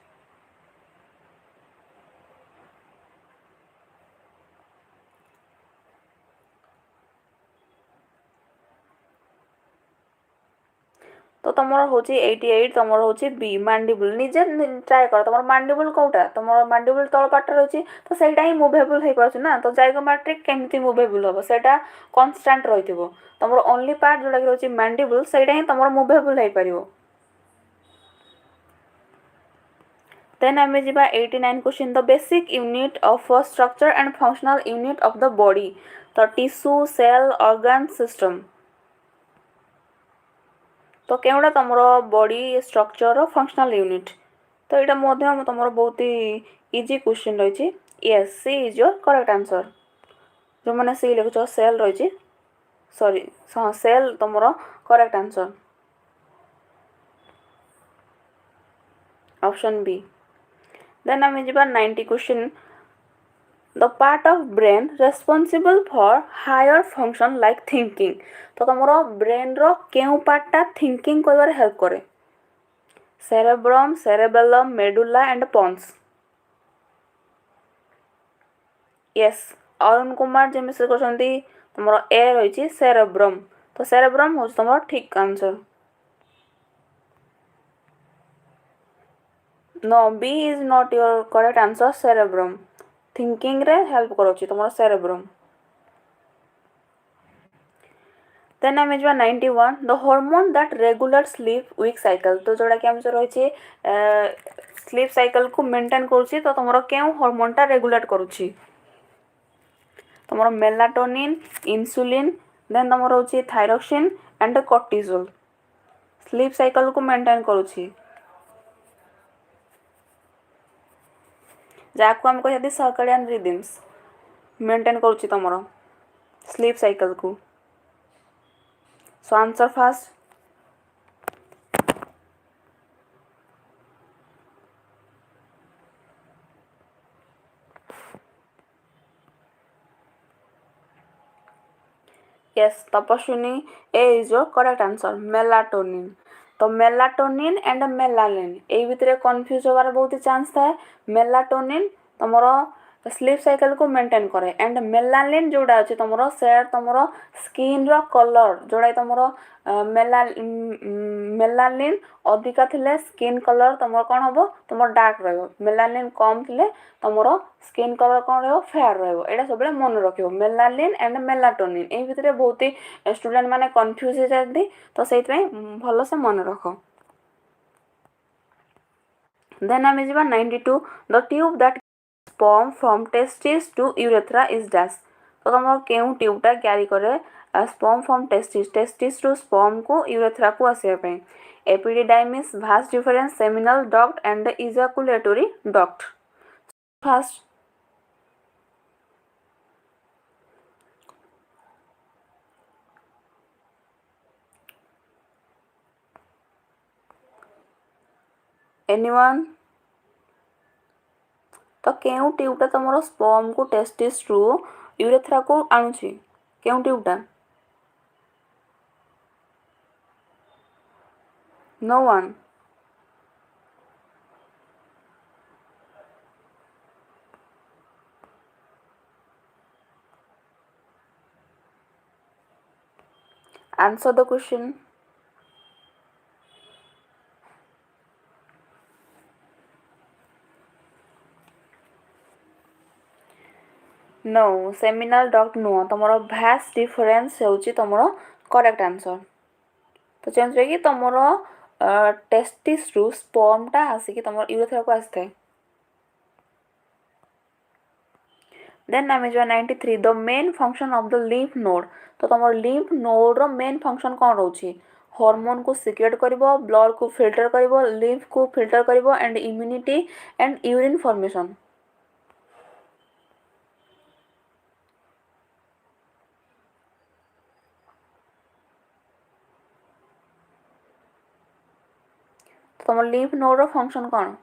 तो तमरो होची 88 तमरो होची B mandible निजे try कर तमरो मैंडिबल कोटा तमरो मैंडिबल तळ पार्ट रहची तो सेटा ही मूवेबल हे पाछ ना तो जाइगोमैट्रिक केमती मूवेबल हो सेटा कांस्टेंट रहिथिबो तमरो ओनली पार्ट जोडा कि रहची मैंडिबल सेटा ही तमरो मूवेबल हे परिबो then आमे जिबा 89 question the basic unit of a structure and functional unit of the body तो टिश्यू सेल ऑर्गन सिस्टम तो केउडा तमरो बॉडी स्ट्रक्चर रो फंक्शनल यूनिट तो एटा मध्य तमरो बहुत ही इजी क्वेश्चन रहिछि yes C is your correct answer जो माने सी लिखो सेल रहिछि सॉरी हां सेल तमरो correct answer option B then आमे जिबा 90 question the part of brain responsible for higher function like thinking तो तमरो ब्रेन रो केउ पार्टटा थिंकिंग करबार हेल्प करे cerebrum cerebellum medulla and pons yes Arun Kumar जे मेसेज करछंती तमरो ए रहिछि cerebrum तो cerebrum हो तमरो ठीक answer no B is not your correct answer cerebrum thinking रे हेल्प करोछि तमरो cerebrum then आमे जबा 91 the hormone that regulates sleep week cycle तो जोडा कि हम से रहिछि स्लीप साइकिल को मेंटेन करूछि तो तमरो केउ हार्मोनटा रेगुलेट करूछि तमरो मेलाटोनिन इंसुलिन देन तमरो होछि thyroxine and cortisol sleep cycle को मेंटेन करूछि जाको हम कहति सर्कैडियन रिदम्स मेंटेन करूछि तमरो स्लीप साइकिल को so answer first yes Tapaswini A is your correct answer melatonin तो मेलाटोनिन एंड मेलानिन ए भितरे कंफ्यूज होबार बहुत चांस थाए मेलाटोनिन तमरो तो स्लीप साइकिल को मेंटेन करे एंड मेलानिन जोड़ा अछि तमरो से तमरो स्किन रो कलर जोड़ा तमरो मेलानिन अधिका थिले स्किन कलर तमरो कोन हबो तमरो डार्क रहबो मेलानिन कम थिले तमरो स्किन कलर कोन रहबो फेयर रहबो एटा सबले मन रखियो मेलानिन एंड मेलाटोनिन ए भितरे बहुत ही स्टूडेंट माने कंफ्यूज हो जाती तो सेति पई भलो से मन रखो देन आमे जिबा 92 the tube that sperm from testis to urethra is dash तो तुम केउ ट्यूबटा क्यारी करे sperm from testis to sperm को यूरेथ्रा को आसिया पे epididymis vas deferens seminal duct and ejaculatory duct first anyone तो केउ ट्यूबटा तुम स्पर्म को टेस्टिस टू यूरेथ्रा को आणुची केउ ट्यूबटा no one answer the question no seminal duct नुह तुम भास्ट डिफरेंस होची तुम करेक्ट आंसर तो चेंज कि तुम टेस्टिस रु स्पर्मटा आसिकी तुम यूरेथ्रा को आसता देन आम जो 93 the main function of the lymph node तो तुम लिम्फ नोड रो मेन फंक्शन कौन रोची हार्मोन को सिक्रेट करिवो ब्लड को फिल्टर करिवो लिम्फ को फिल्टर करिवो and immunity and urine formation तो तुम लिम्फ नोड रो फंक्शन कौन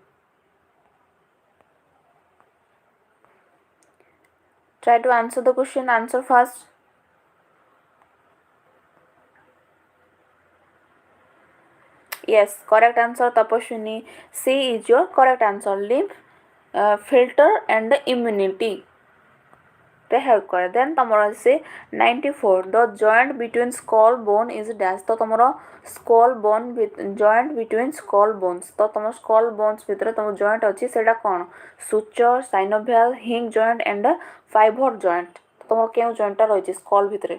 try to answer the question answer first yes correct answer tapashwini C is your correct answer lymph filter and immunity ते help करे then तमरो से 94 the joint between skull bone is dash तो तमरो skull bone joint between skull bones तो तम skull bones भितर तम जॉइंट अछि सेटा कोन suture synovial hinge joint and fibre joint तमरो केउ जॉइंटटा रहिछि स्कल भितर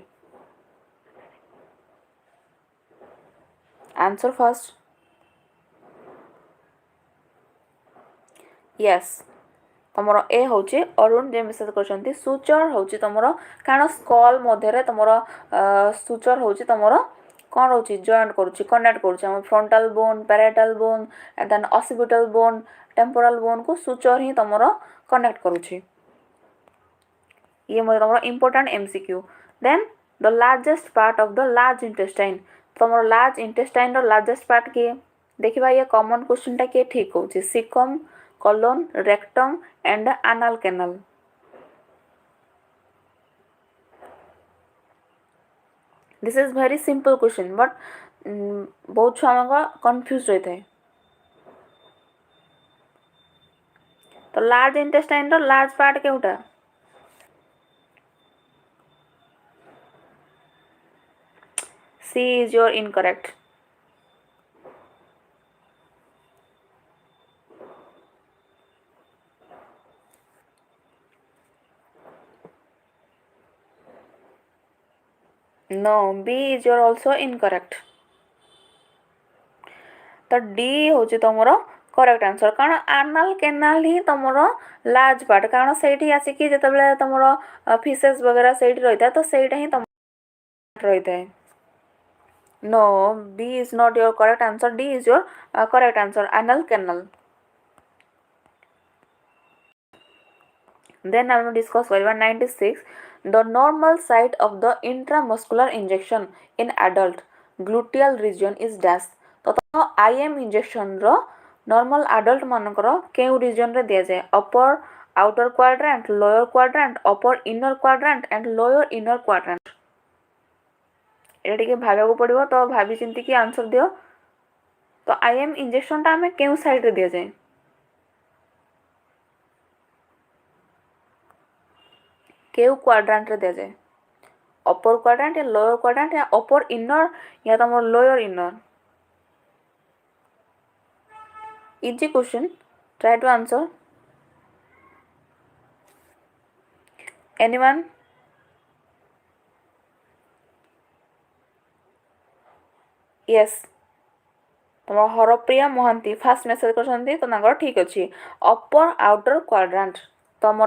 आंसर फर्स्ट यस तमर ए होची अरुण जे मेसेज करछंती सुचर होची तमर कारण स्कल मध्यरे तमर सुचर होची तमर कोन होची जॉइंट करूची कनेक्ट करूची हम frontal bone parietal bone and then occipital bone temporal bone को सुचर ही तमर कनेक्ट करूची ये मतलब तमर important MCQ then the largest part of the large intestine तमर लार्ज इंटेस्टाइन रो लार्जेस्ट पार्ट के देखिबा ये कॉमन क्वेश्चन टा के ठीक होची Sikkim colon rectum and anal canal this is very simple question but बहुत छुआ का कंफ्यूज रहता है तो लार्ज इंटेस्टाइन रो लार्ज पार्ट केउटा C is your incorrect no B is your also incorrect तो D होची तमरो करेक्ट आंसर कारण एनाल कैनाल ही तमरो लार्ज पार्ट कारण सेठी आसी कि जेतबेले तमरो फिशेस वगैरह सेठी रहिता तो सेटा ही तम रहिता है no D is not your correct answer D is your correct answer anal canal then I will discuss for 96 the normal site of the intramuscular injection in adult gluteal region is dash तो IM injection रो normal adult मानकर केउ region रे दिया जाए upper outer quadrant lower quadrant upper inner quadrant and lower inner quadrant एटा टिके भागो पड़िबो तो भाबी चिंती की आंसर दियो तो IM इंजेक्शन ता हमें केउ साइड रे दिया जाए केउ क्वाड्रांट रे दिया जाए अपर क्वाड्रांट या लोअर क्वाड्रांट या अपर इनर या तुम lower inner easy question try to answer anyone yes तुम हरप्रिया महांती फास्ट मेसेज कर ठीक अच्छे अपर आउटर क्वाड्रांट तुम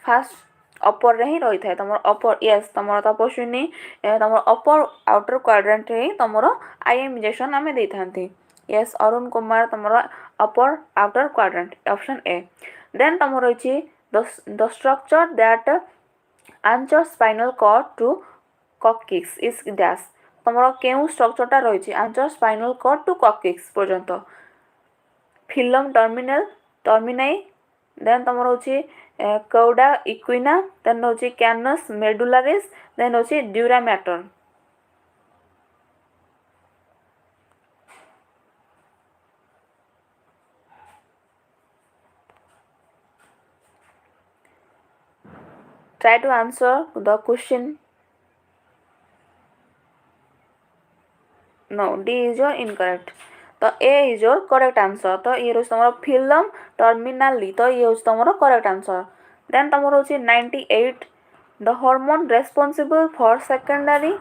फास्ट अपर रे ही रही था तुम अपर यस तुम तपस्विनी तुम अपर आउटर क्वाड्रांट रे तुम आईएम इंजेक्शन आम दे था यस अरुण कुमार तुम upper outer quadrant option A then तुम रही the structure that anchors spinal cord to coccyx is dash तुम केउ स्ट्रक्चरटा रही anchors spinal cord to coccyx पर्यंत फिलम टर्मिनाई देन तुम रोचे कौडा इक्विना देन रोचे कैनस मेडुलारिस देन रोचे dura mater try to answer the question no D is your incorrect तो A is your correct answer तो ये रोज तुम्हारा film टर्मिनाली तो ये रोज तुम्हारा correct answer then तुम्हारा रोज 98 the hormone responsible for secondary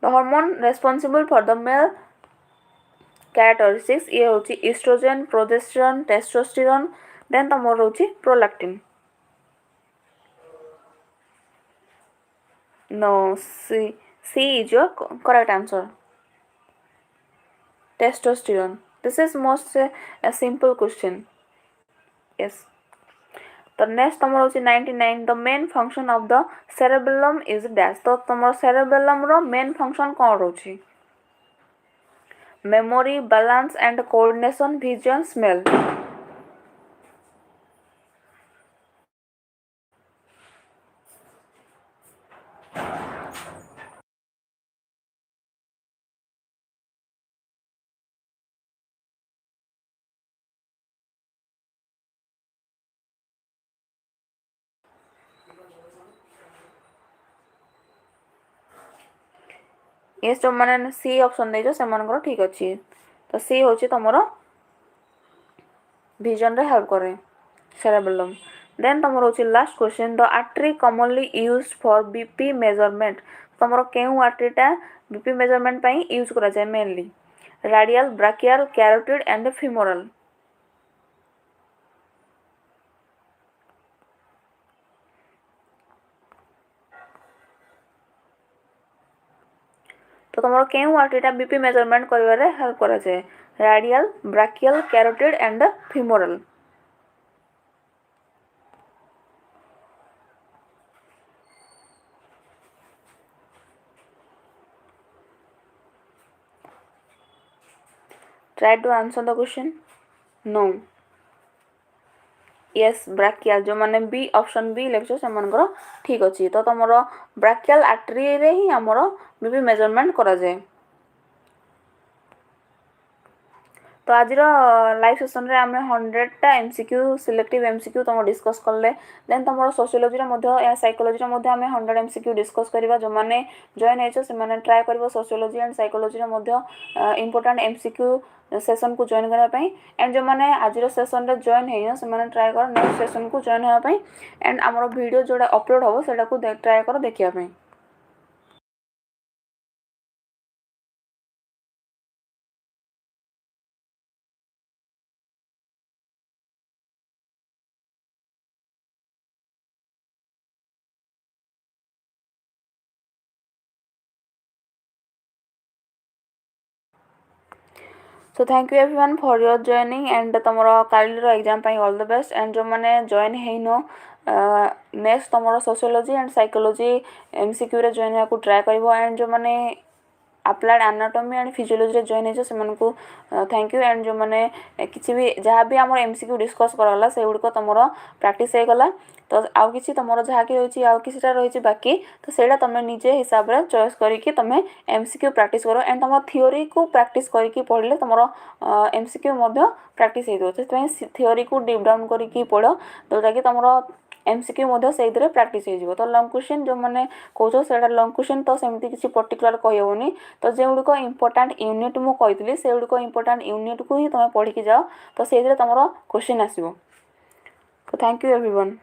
the hormone responsible for the male characteristics ये होची estrogen progesterone testosterone then Tamor होची prolactin no C is your correct answer testosterone this is most a simple question yes the next Tamor होची 99 the main function of the cerebellum is dash तो Tamor cerebellum रो main function कौन रोची memory balance and coordination vision smell ये जो मैंने C option दे से ठीक अच्छे तो सी हूँ तुम विजन रे हेल्प करे cerebellum देन तुम रोचे last question the artery commonly used for BP measurement तुम केउ आर्टरीटा बीपी मेजरमेंट पई यूज करा जाय mainly radial brachial carotid and femoral तो तुम केउ आर्टरीटा बीपी मेजरमेंट करिवारे हेल्प करा जाय radial brachial carotid and femoral try to answer the question no yes brachial जो माने बी ऑप्शन बी लेखछ से मनकर ठीक अछि तो तमरो ब्राकियल आर्टरी रे ही हमरो बीपी मेजरमेंट करा जाय तो आज लाइव सेशन रे आमे 100 टा एमसीक्यू सिलेक्टिव एमसीक्यू तुम डिस्कस करले देन तुम सोशियोलॉजी रे मध्य या साइकोलॉजी रे मध्य आमे 100 एमसीक्यू डिस्कस करबा जो माने जॉइन हेछ से माने ट्राई करबो सोशियोलॉजी एंड साइकोलॉजी रे मध्य इंपोर्टेंट एमसीक्यू सेशन को जॉइन करा पई एंड जो माने आज रो सेशन रे जॉइन हेय से माने ट्राई कर नेक्स्ट सेशन को जॉइन होया पई एंड हमरो वीडियो जोडा अपलोड होबो सेटा को ट्राई कर देखिया पई so thank you everyone for your joining and तुमरो काली रो एग्जाम पई ऑल द बेस्ट एंड जो माने जॉइन हेइनो नेक्स्ट तुमरो सोशियोलॉजी एंड साइकोलॉजी एमसीक्यू रे जॉइन या को ट्राई करबो एंड जो माने ଆପ୍ଲାଏଡ୍ ଆନାଟୋमी ଆଣ୍ଡ ଫିଜିଓଲୋଜିରେ ଜଏନ୍ ହେଇଛ ସେମାନଙ୍କୁ थैंक यू एंड जो मैंने किसी भी जहाँ भी आम एमसीक्यू डिस्कस कराला से गुड़िक तुम प्रैक्टिस होगला तो आउ कि तुम जहाँ कि रही आउ किसी रही बाकी तो सेटा तुम निजे हिसाब से चॉइस करके तुम एमसीक्यू प्रैक्टिस कर एंड तुम थियोरी को प्रैक्टिस करके पढ़ले तुम एमसीक्यू प्रैक्टिस हो थियोरी को डीप डाउन करके पढ़ जोटा कि तुम एमसीक्यू से प्रैक्टिस हो तो लंग क्वेश्चन जो मैंने कौच से लंग क्वेश्चन तो सेमती किसी पर्टिकुलर कहबनी तो जो गुड़िक इंपोर्टाट यूनिट मुझे से गुड़िक इंपोर्टाट यूनिट को ही तुम पढ़ी जाओ तो से तुम क्वेश्चन आसो तो थैंक यू एवरीवन।